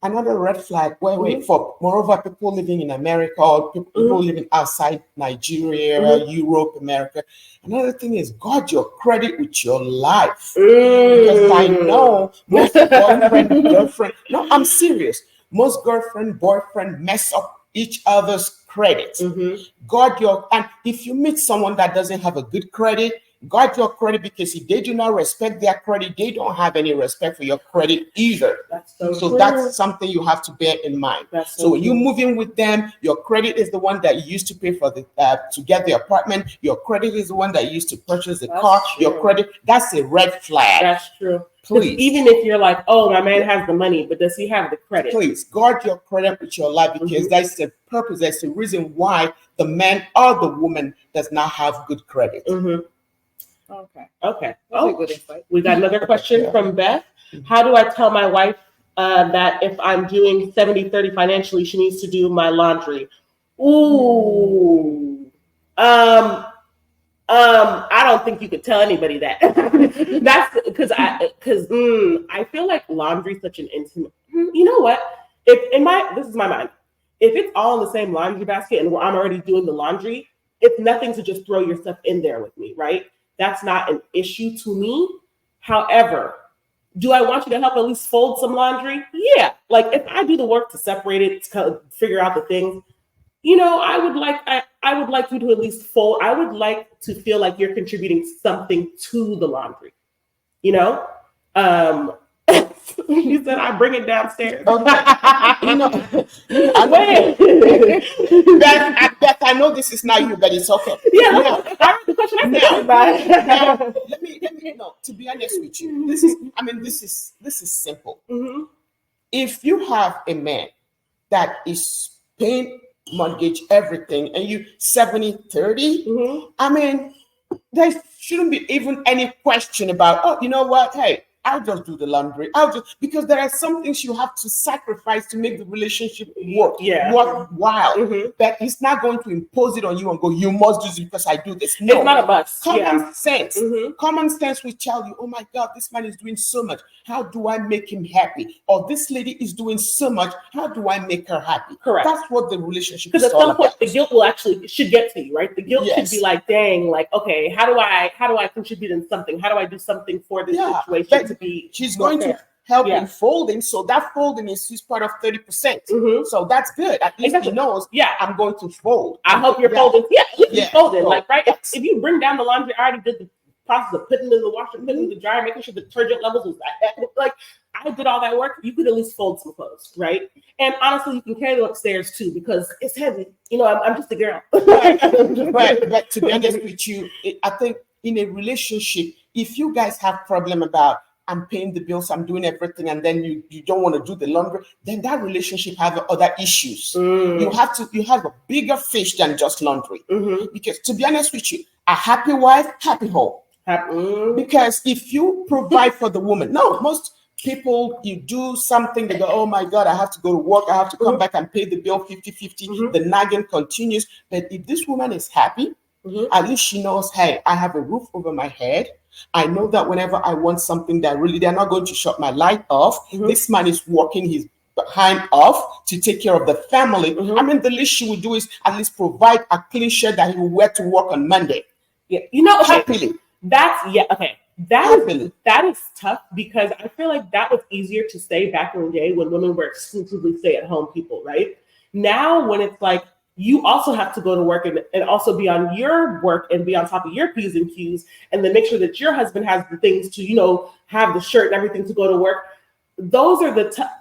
[SPEAKER 2] Another red flag. Wait. For moreover, people living in America or people living outside Nigeria, Europe, America. Another thing is guard your credit with your life. Because I know most boyfriend, girlfriend. No, I'm serious. Most girlfriend, boyfriend mess up each other's credit. Guard and if you meet someone that doesn't have a good credit, guard your credit, because if they do not respect their credit, they don't have any respect for your credit either. So that's something you have to bear in mind. So when you move in with them, your credit is the one that you used to pay for to get the apartment. Your credit is the one that you used to purchase the car. Your credit, that's a red flag.
[SPEAKER 1] That's true.
[SPEAKER 2] Please.
[SPEAKER 1] Even if you're like, oh, my man has the money, but does he have the credit?
[SPEAKER 2] Please guard your credit with your life, because that's the purpose. That's the reason why the man or the woman does not have good credit.
[SPEAKER 3] Okay.
[SPEAKER 1] That's
[SPEAKER 3] a good insight.
[SPEAKER 1] We got another question from Beth. How do I tell my wife that if I'm doing 70-30 financially, she needs to do my laundry? Ooh. I don't think you could tell anybody that. That's because I feel like laundry is such an intimate. You know what? This is my mind. If it's all in the same laundry basket and I'm already doing the laundry, it's nothing to just throw your stuff in there with me, right? That's not an issue to me. However, do I want you to help at least fold some laundry? Yeah. Like if I do the work to separate it, to kind of figure out the things, I would like you to at least fold. I would like to feel like you're contributing something to the laundry. You said I bring it downstairs.
[SPEAKER 2] Okay. Beth, I know this is not you, but it's okay.
[SPEAKER 1] Yeah, now, I heard the question.
[SPEAKER 2] Now, let me know. To be honest with you, this is simple.
[SPEAKER 1] Mm-hmm.
[SPEAKER 2] If you have a man that is paying mortgage, everything, and you 70-30,
[SPEAKER 1] mm-hmm.
[SPEAKER 2] There shouldn't be even any question about, oh, you know what? Hey, I'll just do the laundry. Because there are some things you have to sacrifice to make the relationship worthwhile.
[SPEAKER 1] Mm-hmm.
[SPEAKER 2] But it's not going to impose it on you and go, you must do this because I do this. No,
[SPEAKER 1] it's not a must.
[SPEAKER 2] Common sense.
[SPEAKER 1] Mm-hmm.
[SPEAKER 2] Common sense will tell you, oh my God, this man is doing so much. How do I make him happy? Or this lady is doing so much. How do I make her happy?
[SPEAKER 1] Correct.
[SPEAKER 2] That's what the relationship is
[SPEAKER 1] all about. Because at some point, the guilt should get to you, right? The guilt should be like, dang, like, okay, how do I contribute in something? How do I do something for this situation to be?
[SPEAKER 2] She's going to help in folding, so that folding is part of 30%.
[SPEAKER 1] Mm-hmm.
[SPEAKER 2] So that's good. At least he knows. I'm going to fold.
[SPEAKER 1] I hope you're folding. You're folding.
[SPEAKER 2] So,
[SPEAKER 1] like right. If you bring down the laundry, I already did the process of putting it in the washer, putting it in the dryer, making sure the detergent levels was like I did all that work. You could at least fold some clothes, right? And honestly, you can carry them upstairs too because it's heavy. I'm just a girl.
[SPEAKER 2] but to be honest with you, I think in a relationship, if you guys have problem about I'm paying the bills, I'm doing everything, and then you don't want to do the laundry, then that relationship have other issues. You have a bigger fish than just laundry.
[SPEAKER 1] Mm-hmm.
[SPEAKER 2] Because to be honest with you, a happy wife, happy home. Because if you provide for the woman, most people, you do something, they go, oh my God, I have to go to work, I have to come back and pay the bill 50-50, the nagging continues. But if this woman is happy, at least she knows, hey, I have a roof over my head. I know that whenever I want something that really, they're not going to shut my light off. This man is working his behind off to take care of the family. The least she would do is at least provide a clean shirt that he will wear to work on Monday.
[SPEAKER 1] Yeah,
[SPEAKER 2] happily.
[SPEAKER 1] That is tough because I feel like that was easier to say back in the day when women were exclusively stay-at-home people, right? Now when it's like you also have to go to work and also be on your work and be on top of your P's and Q's and then make sure that your husband has the things to, have the shirt and everything to go to work. Those are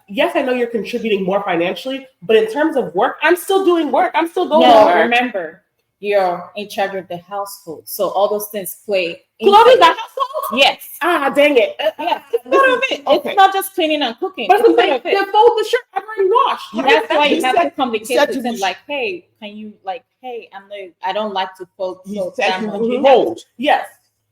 [SPEAKER 1] yes, I know you're contributing more financially, but in terms of work, I'm still doing work. I'm still going to work.
[SPEAKER 3] Remember, you're in charge of the household. So all those things play.
[SPEAKER 1] Clothing the household?
[SPEAKER 3] Yes.
[SPEAKER 1] Dang it.
[SPEAKER 3] Yes. It's part of it. Okay. It's not just cleaning and cooking.
[SPEAKER 1] But it's part of it. Fold the shirt I've already washed.
[SPEAKER 3] That's why you have to communicate with them like, hey, can you I don't like to fold clothes.
[SPEAKER 1] Yes.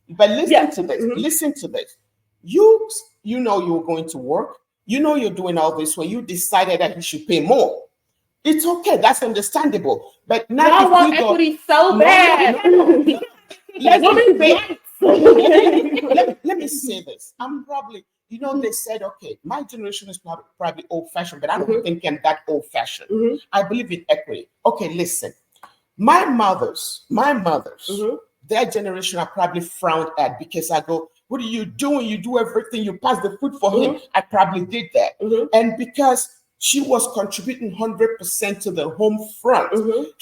[SPEAKER 2] But listen to this. Listen to this. You know you're going to work. You know you're doing all this when you decided that you should pay more. It's okay. That's understandable. But now
[SPEAKER 1] I want equity so bad.
[SPEAKER 2] Let me say this. I'm probably, they said, okay, my generation is probably old-fashioned, but I don't think I'm that old-fashioned. I believe in equity. Okay, listen. My mothers, their generation are probably frowned at because I go, what are you doing? You do everything. You pass the food for him. I probably did that. And because she was contributing 100% to the home front,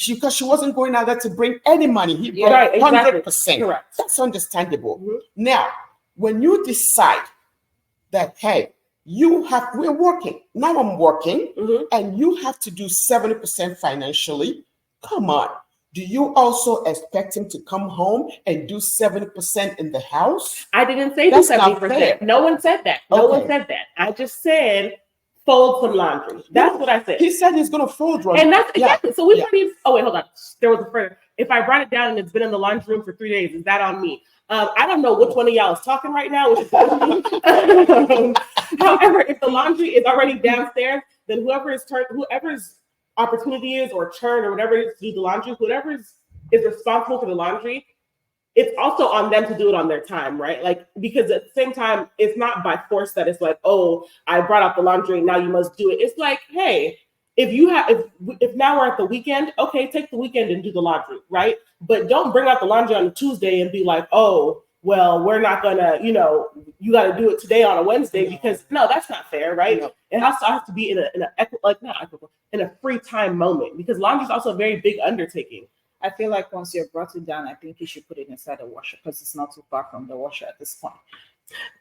[SPEAKER 2] because she wasn't going out there to bring any money. He brought 100%.
[SPEAKER 1] Correct.
[SPEAKER 2] That's understandable. Now, when you decide that, hey, we're working. Now I'm working, and you have to do 70% financially. Come on. Do you also expect him to come home and do 70% in the house?
[SPEAKER 1] I didn't say do 70%. No one said that. No one said that. I just said fold some laundry. That's what I said.
[SPEAKER 2] He said he's going to fold laundry.
[SPEAKER 1] And that's exactly. So we already. Oh wait, hold on. There was a further. If I brought it down and it's been in the laundry room for 3 days, is that on me? I don't know which one of y'all is talking right now. However, if the laundry is already downstairs, then whoever's opportunity is or turn or whatever it is to do the laundry, whoever is responsible for the laundry, it's also on them to do it on their time, right? Like, because at the same time, it's not by force that it's like, oh, I brought out the laundry, now you must do it. It's like, hey, if now we're at the weekend, okay, take the weekend and do the laundry, right? But don't bring out the laundry on a Tuesday and be like, oh, well, we're not gonna, you got to do it today on a Wednesday, because no, that's not fair, right? No. It also has to be in a free time moment, because laundry is also a very big undertaking.
[SPEAKER 3] I feel like once you brought it down, I think you should put it inside the washer, because it's not too far from the washer at this point.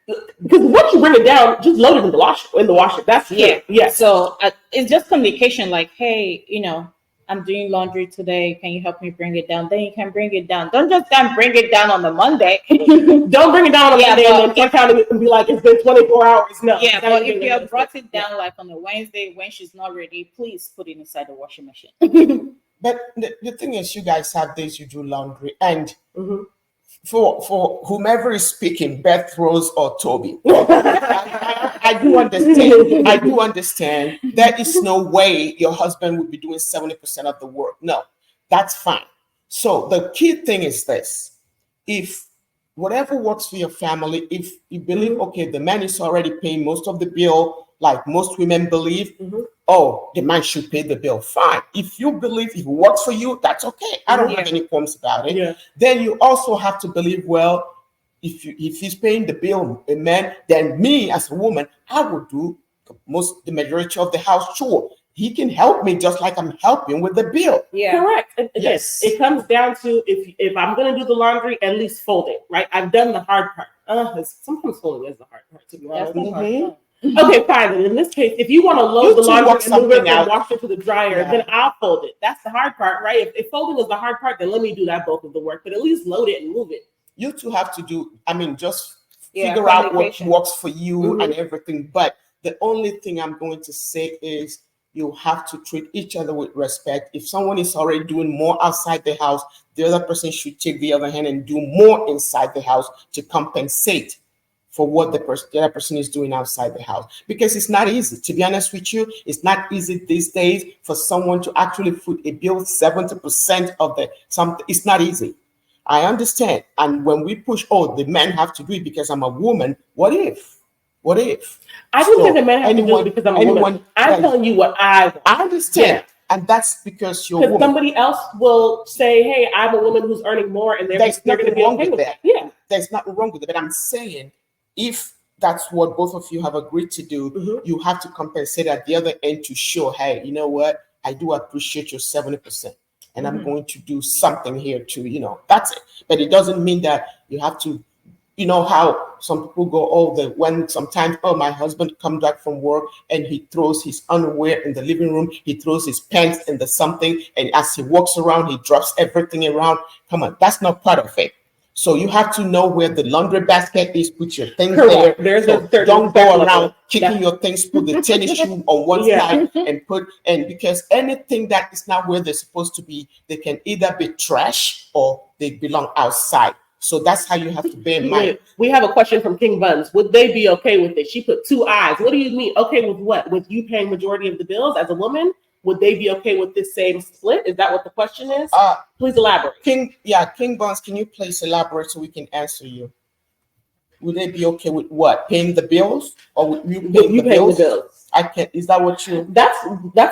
[SPEAKER 1] Because once you bring it down, just load it in the washer. That's
[SPEAKER 3] yeah.
[SPEAKER 1] Yeah.
[SPEAKER 3] So it's just communication. Like, hey, I'm doing laundry today. Can you help me bring it down? Then you can bring it down. Don't just bring it down on the Monday.
[SPEAKER 1] Don't bring it down on the Monday and then take out and be like, it's been 24 hours. No.
[SPEAKER 3] Yeah, but if you have brought it down like on a Wednesday when she's not ready, please put it inside the washing machine.
[SPEAKER 2] But the thing is, you guys have days you do laundry, and for whomever is speaking, Beth, Rose, or Toby, I do understand. I do understand. There is no way your husband would be doing 70% of the work. No, that's fine. So the key thing is this: if whatever works for your family, if you believe, okay, the man is already paying most of the bill, like most women believe, oh, the man should pay the bill. Fine. If you believe it works for you, that's okay. I don't have any qualms about it. Yeah. Then you also have to believe, well, if he's paying the bill, a man, then me as a woman, I would do the majority of the house chore. He can help me just like I'm helping with the bill.
[SPEAKER 1] Yeah, correct. And yes, it comes down to if I'm going to do the laundry, at least fold it, right? I've done the hard part. Sometimes folding is the hard part, to be honest. Okay, fine. And in this case, if you want to load the laundry and move it and wash it to the dryer, then I'll fold it. That's the hard part, right? If folding is the hard part, then let me do that bulk of the work. But at least load it and move it.
[SPEAKER 2] You two have to do, just figure out what works for you and everything. But the only thing I'm going to say is you have to treat each other with respect. If someone is already doing more outside the house, the other person should take the other hand and do more inside the house to compensate for what the other person is doing outside the house. Because it's not easy. To be honest with you, it's not easy these days for someone to actually foot a bill 70% of something. It's not easy. I understand. And when we push, the men have to do it because I'm a woman. What if?
[SPEAKER 1] I didn't say the men have to do it because I'm a woman. I'm telling you what I want.
[SPEAKER 2] I understand. Yeah. And that's because you're a woman.
[SPEAKER 1] Somebody else will say, hey, I'm a woman who's earning more, and they're going to be okay with that. Yeah.
[SPEAKER 2] There's nothing wrong with it. But I'm saying, if that's what both of you have agreed to do, you have to compensate at the other end to show, hey, you know what? I do appreciate your 70%. And I'm going to do something here too, that's it. But it doesn't mean that you have to, how some people go, when sometimes, my husband comes back from work and he throws his underwear in the living room, he throws his pants in the something, and as he walks around, he drops everything around. Come on, that's not part of it. So you have to know where the laundry basket is, put your things there. Don't go around kicking your things, put the tennis shoe on one side and because anything that is not where they're supposed to be, they can either be trash or they belong outside. So that's how you have to bear in mind.
[SPEAKER 1] We have a question from King Buns. Would they be okay with it? She put 2 eyes. What do you mean? Okay with what? With you paying majority of the bills as a woman? Would they be okay with this same split? Is that what the question is? Please elaborate. King
[SPEAKER 2] Buns, can you please elaborate so we can answer you? Would they be okay with what? Paying the bills? Or would you paying the bills? I can't. Is that what you?
[SPEAKER 1] That's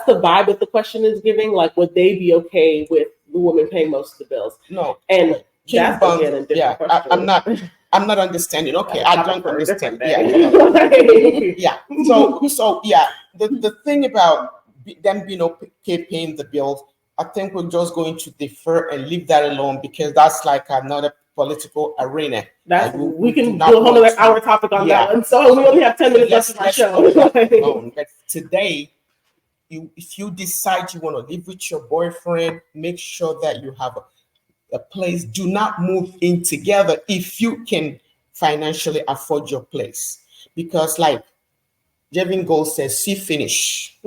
[SPEAKER 1] the vibe that the question is giving. Like, would they be okay with the woman paying most of the bills?
[SPEAKER 2] No.
[SPEAKER 1] And King Buns, again a different question.
[SPEAKER 2] I'm not understanding. Okay, I don't understand. Yeah. So the thing about them being okay paying the bills, I think we're just going to defer and leave that alone because that's like another political arena.
[SPEAKER 1] We can do a whole other hour topic on that one. So we only have 10 minutes left of our show.
[SPEAKER 2] But today, if you decide you want to live with your boyfriend, make sure that you have a place. Do not move in together if you can financially afford your place. Because like Jevin Gold says, see finish.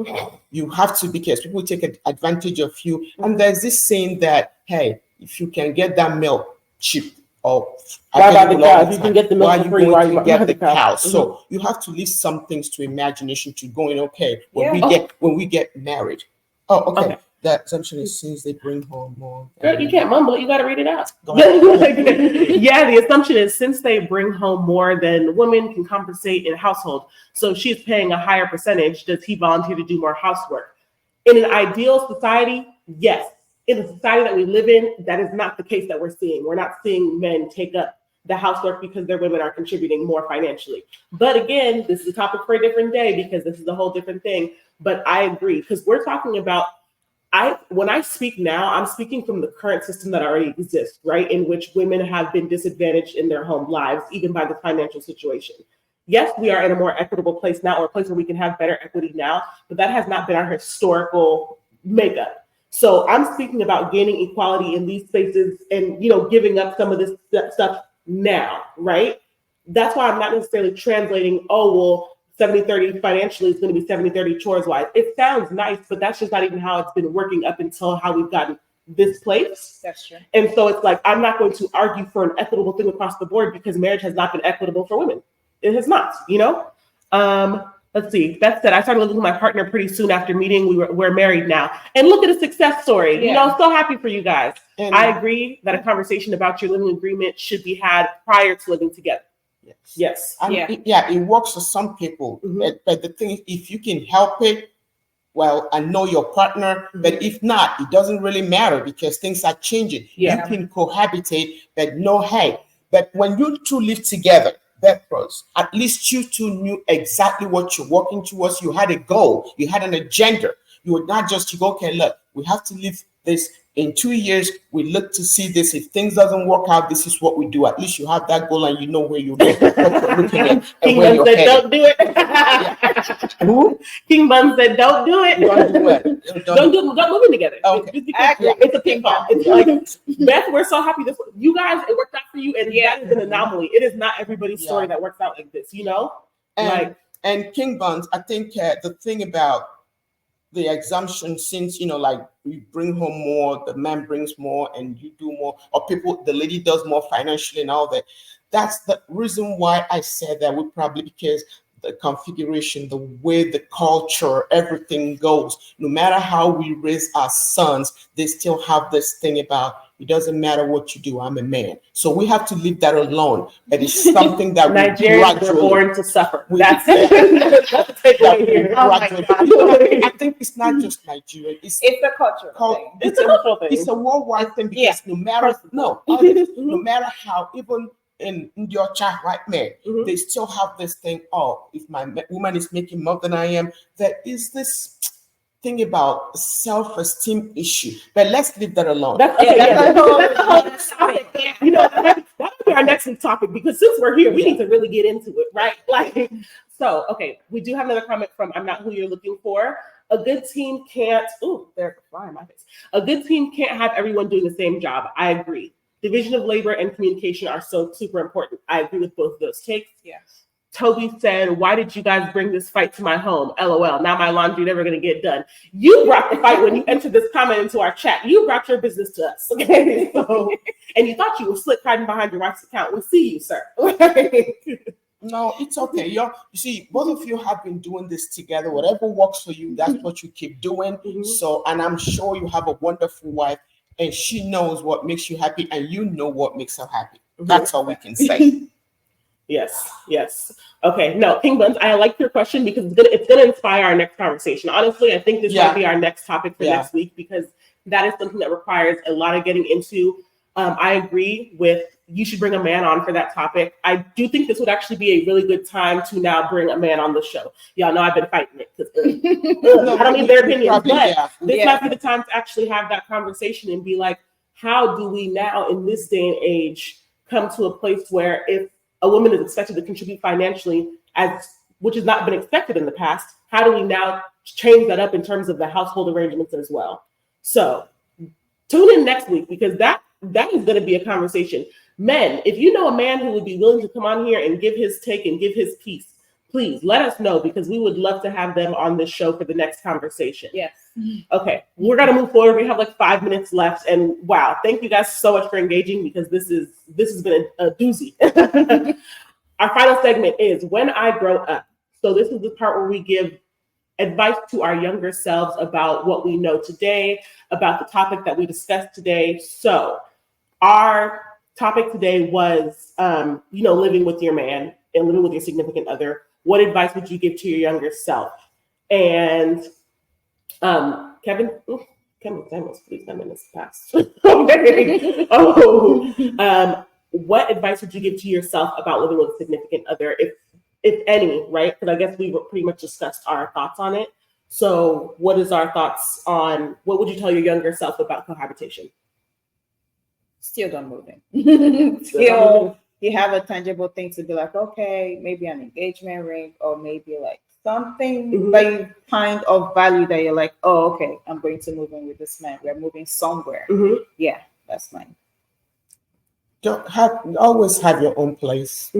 [SPEAKER 2] You have to, because people take advantage of you. And there's this saying that, hey, if you can get that milk cheap, or
[SPEAKER 1] why buy the cow? You can get the milk for free.
[SPEAKER 2] Why you get the cow? So you have to leave some things to imagination to going. Okay, when we get married. Oh, okay. That assumption is since they bring home more.
[SPEAKER 1] Girl, you can't mumble it. You got to read it out.
[SPEAKER 2] Go ahead.
[SPEAKER 1] Yeah, the assumption is since they bring home more than women can compensate in household, so she's paying a higher percentage, does he volunteer to do more housework? In an ideal society, yes. In the society that we live in, that is not the case that we're seeing. We're not seeing men take up the housework because their women are contributing more financially. But again, this is a topic for a different day because this is a whole different thing. But I agree, because we're talking about, when I speak now, I'm speaking from the current system that already exists, right? In which women have been disadvantaged in their home lives, even by the financial situation. Yes, we are in a more equitable place now, or a place where we can have better equity now, but that has not been our historical makeup. So I'm speaking about gaining equality in these spaces and, giving up some of this stuff now, right? That's why I'm not necessarily translating, 70-30 financially is going to be 70-30 chores wise. It sounds nice, but that's just not even how it's been working up until how we've gotten this place.
[SPEAKER 3] That's true.
[SPEAKER 1] And so it's like, I'm not going to argue for an equitable thing across the board because marriage has not been equitable for women. It has not, Let's see. That said, I started living with my partner pretty soon after meeting. We're married now. And look at a success story.
[SPEAKER 3] Yeah.
[SPEAKER 1] So happy for you guys.
[SPEAKER 2] And
[SPEAKER 1] I agree that a conversation about your living agreement should be had prior to living together. Yes.
[SPEAKER 2] It works for some people.
[SPEAKER 1] Mhm.
[SPEAKER 2] But the thing is, if you can help it, well, I know your partner, but if not, it doesn't really matter because things are changing.
[SPEAKER 1] Yeah.
[SPEAKER 2] You can cohabitate, but but when you two live together, that pros, at least you two knew exactly what you're working towards. You had a goal, you had an agenda. You would not just go, okay, look, we have to live this in 2 years. We look to see this. If things doesn't work out, this is what we do. At least you have that goal and you know where you're looking at and where you're headed.
[SPEAKER 1] Don't do it.
[SPEAKER 2] Who?
[SPEAKER 1] King Bun said, don't do it.
[SPEAKER 2] Don't do it.
[SPEAKER 1] Don't move in together.
[SPEAKER 2] Okay.
[SPEAKER 1] Just because it's a pitfall. It's like, Beth, we're so happy you guys, it worked out for you, and that is an anomaly. It is not everybody's story that works out like this,
[SPEAKER 2] And King Buns, I think the thing about the assumption, since we bring home more, the man brings more, and you do more, or the lady does more financially and all that. That's the reason why I said that because the configuration, the way the culture, everything goes, no matter how we raise our sons, they still have this thing about, it doesn't matter what you do, I'm a man. So we have to leave that alone. But it's something that
[SPEAKER 1] Nigerians were born to suffer. That's
[SPEAKER 2] it.
[SPEAKER 1] That's the takeaway here.
[SPEAKER 3] Oh my God.
[SPEAKER 2] I think it's not just Nigeria. It's
[SPEAKER 3] a cultural thing.
[SPEAKER 1] It's a cultural thing.
[SPEAKER 2] It's a worldwide thing because no matter how, even in your child white men, they still have this thing, if my woman is making more than I am, there is this thing about self-esteem issue. But let's leave that alone.
[SPEAKER 1] That's a whole topic. That would be our next week's topic, because since we're here, we need to really get into it, right? So, okay, we do have another comment from I'm Not Who You're Looking For. A good team can't, there's a fly in my face. A good team can't have everyone doing the same job. I agree. Division of labor and communication are so super important. I agree with both of those takes.
[SPEAKER 3] Yes.
[SPEAKER 1] Toby said, why did you guys bring this fight to my home? LOL. Now my laundry never going to get done. You brought the fight when you entered this comment into our chat. You brought your business to us. Okay. And you thought you were slick hiding behind your wife's account. We'll see you, sir.
[SPEAKER 2] No, it's okay. You see, both of you have been doing this together. Whatever works for you, that's what you keep doing. So, and I'm sure you have a wonderful wife, and she knows what makes you happy, and you know what makes her happy. That's all we can say.
[SPEAKER 1] Yes. Okay. No, King Buns, I like your question because it's gonna inspire our next conversation. Honestly, I think this might be our next topic for next week, because that is something that requires a lot of getting into. I agree with you should bring a man on for that topic. I do think this would actually be a really good time to now bring a man on the show. Y'all know I've been fighting it because I don't need their opinions, but this might be the time to actually have that conversation and be like, how do we now in this day and age come to a place where if a woman is expected to contribute financially, which has not been expected in the past, how do we now change that up in terms of the household arrangements as well? So tune in next week, because that is going to be a conversation. Men, if you know a man who would be willing to come on here and give his take and give his piece, please let us know, because we would love to have them on this show for the next conversation.
[SPEAKER 3] Yes.
[SPEAKER 1] Okay, we're going to move forward. We have like 5 minutes left, and wow, thank you guys so much for engaging, because this has been a doozy. Our final segment is When I Grow Up. So this is the part where we give advice to our younger selves about what we know today, about the topic that we discussed today. So our topic today was, living with your man and living with your significant other. What advice would you give to your younger self? And Kevin, Samuels, please, 10 minutes past. Okay. What advice would you give to yourself about living with a significant other, if any, right? Because I guess we pretty much discussed our thoughts on it. So what is our thoughts on, what would you tell your younger self about cohabitation?
[SPEAKER 3] Still don't move in. Still, you have a tangible thing to be like, okay, maybe an engagement ring or maybe like something that you find of value that you're like, oh, okay, I'm going to move in with this man. We're moving somewhere. Yeah, that's mine.
[SPEAKER 2] Always have your own place.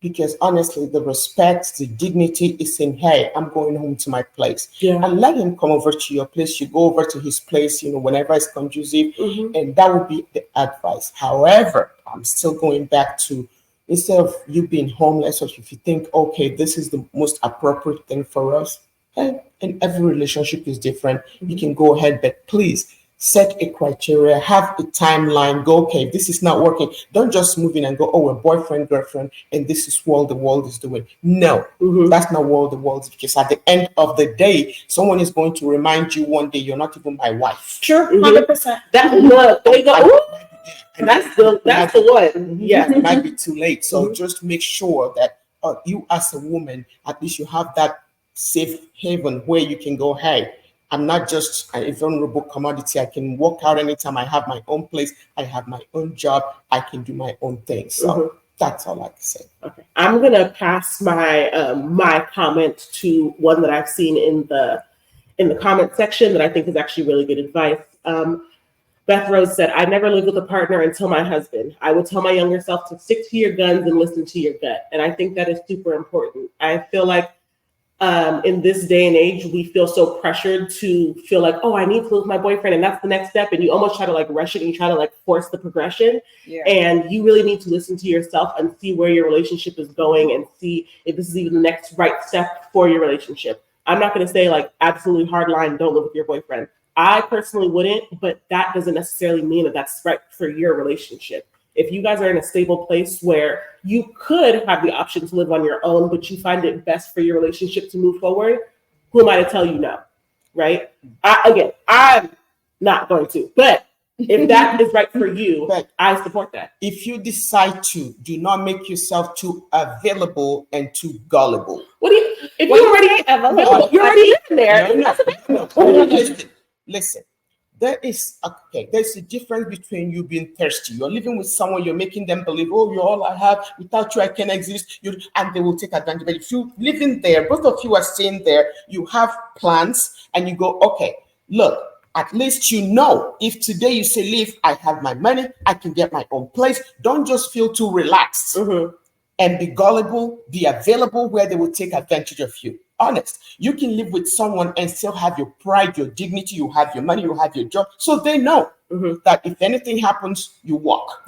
[SPEAKER 2] Because honestly, the respect, the dignity is in, hey, I'm going home to my place. And let him come over to your place. You go over to his place, whenever it's conducive. And that would be the advice. However, I'm still going back to, instead of you being homeless, or if you think, okay, this is the most appropriate thing for us, and every relationship is different, you can go ahead, but please set a criteria, have a timeline, go, okay, this is not working. Don't just move in and go, oh, we're boyfriend, girlfriend, and this is what the world is doing. No, that's not what the world is, because at the end of the day, someone is going to remind you one day, you're not even my wife.
[SPEAKER 3] Sure, 100%.
[SPEAKER 1] That look, there you go. That's the one.
[SPEAKER 2] Yeah, it might be too late. So just make sure that you as a woman, at least you have that safe haven where you can go, hey, I'm not just a vulnerable commodity. I can walk out anytime. I have my own place. I have my own job. I can do my own thing. So that's all I can say.
[SPEAKER 1] Okay, I'm gonna pass my my comment to one that I've seen in the comment section that I think is actually really good advice. Beth Rose said, "I never lived with a partner until my husband. I would tell my younger self to stick to your guns and listen to your gut." And I think that is super important. I feel like in this day and age, we feel so pressured to feel like, oh, I need to live with my boyfriend, and that's the next step. And you almost try to like rush it and you try to like force the progression. And you really need to listen to yourself and see where your relationship is going and see if this is even the next right step for your relationship. I'm not going to say like absolutely hard line, don't live with your boyfriend. I personally wouldn't, but that doesn't necessarily mean that that's right for your relationship. If you guys are in a stable place where you could have the option to live on your own, but you find it best for your relationship to move forward, who am I to tell you no, right? I'm not going to, but if that is right for you,
[SPEAKER 2] but
[SPEAKER 1] I support that.
[SPEAKER 2] If you decide to, do not make yourself too available and too gullible.
[SPEAKER 1] What do you, if you're already available, you're already in there.
[SPEAKER 2] Listen. There's a difference between you being thirsty. You're living with someone, you're making them believe, oh, you're all I have. Without you, I can't exist. And they will take advantage. But if you live in there, both of you are staying there, you have plans, and you go, okay, look, at least you know, if today you say, leave, I have my money, I can get my own place. Don't just feel too relaxed and be gullible, be available where they will take advantage of you. Honest, you can live with someone and still have your pride, your dignity, you have your money, you have your job. So they know that if anything happens, you walk.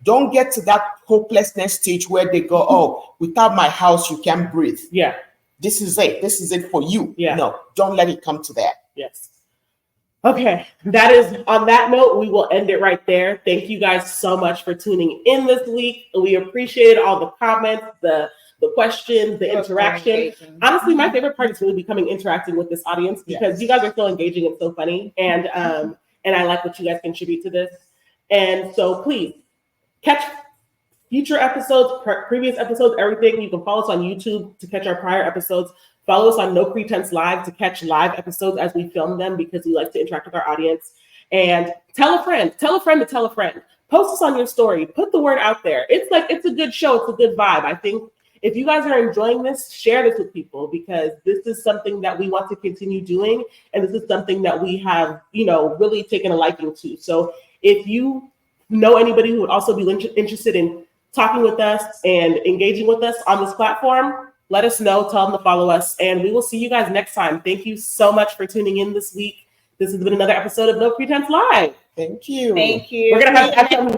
[SPEAKER 2] Don't get to that hopelessness stage where they go, oh, without my house, you can't breathe. This is it. This is it for you. No, don't let it come to that.
[SPEAKER 1] Okay, that is, on that note, we will end it right there. Thank you guys so much for tuning in this week. We appreciated all the comments, the questions, the interaction. Honestly, my favorite part is really becoming interacting with this audience because you guys are so engaging and so funny. And I like what you guys contribute to this. And so please catch future episodes, previous episodes, everything. You can follow us on YouTube to catch our prior episodes. Follow us on No Pr3tense Live to catch live episodes as we film them because we like to interact with our audience. And tell a friend to tell a friend. Post us on your story. Put the word out there. It's a good show. It's a good vibe. I think if you guys are enjoying this, share this with people because this is something that we want to continue doing. And this is something that we have, really taken a liking to. So if you know anybody who would also be interested in talking with us and engaging with us on this platform, let us know, tell them to follow us, and we will see you guys next time. Thank you so much for tuning in this week. This has been another episode of No Pr3tense Live.
[SPEAKER 2] Thank you.
[SPEAKER 3] Thank you.
[SPEAKER 1] We're going to have some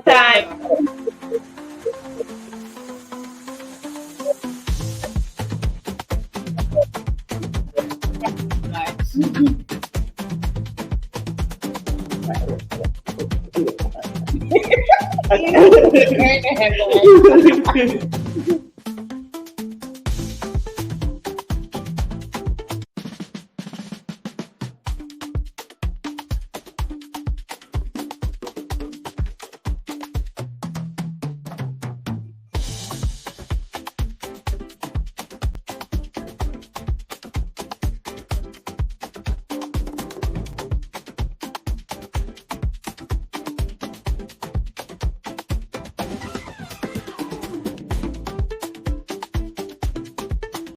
[SPEAKER 1] time.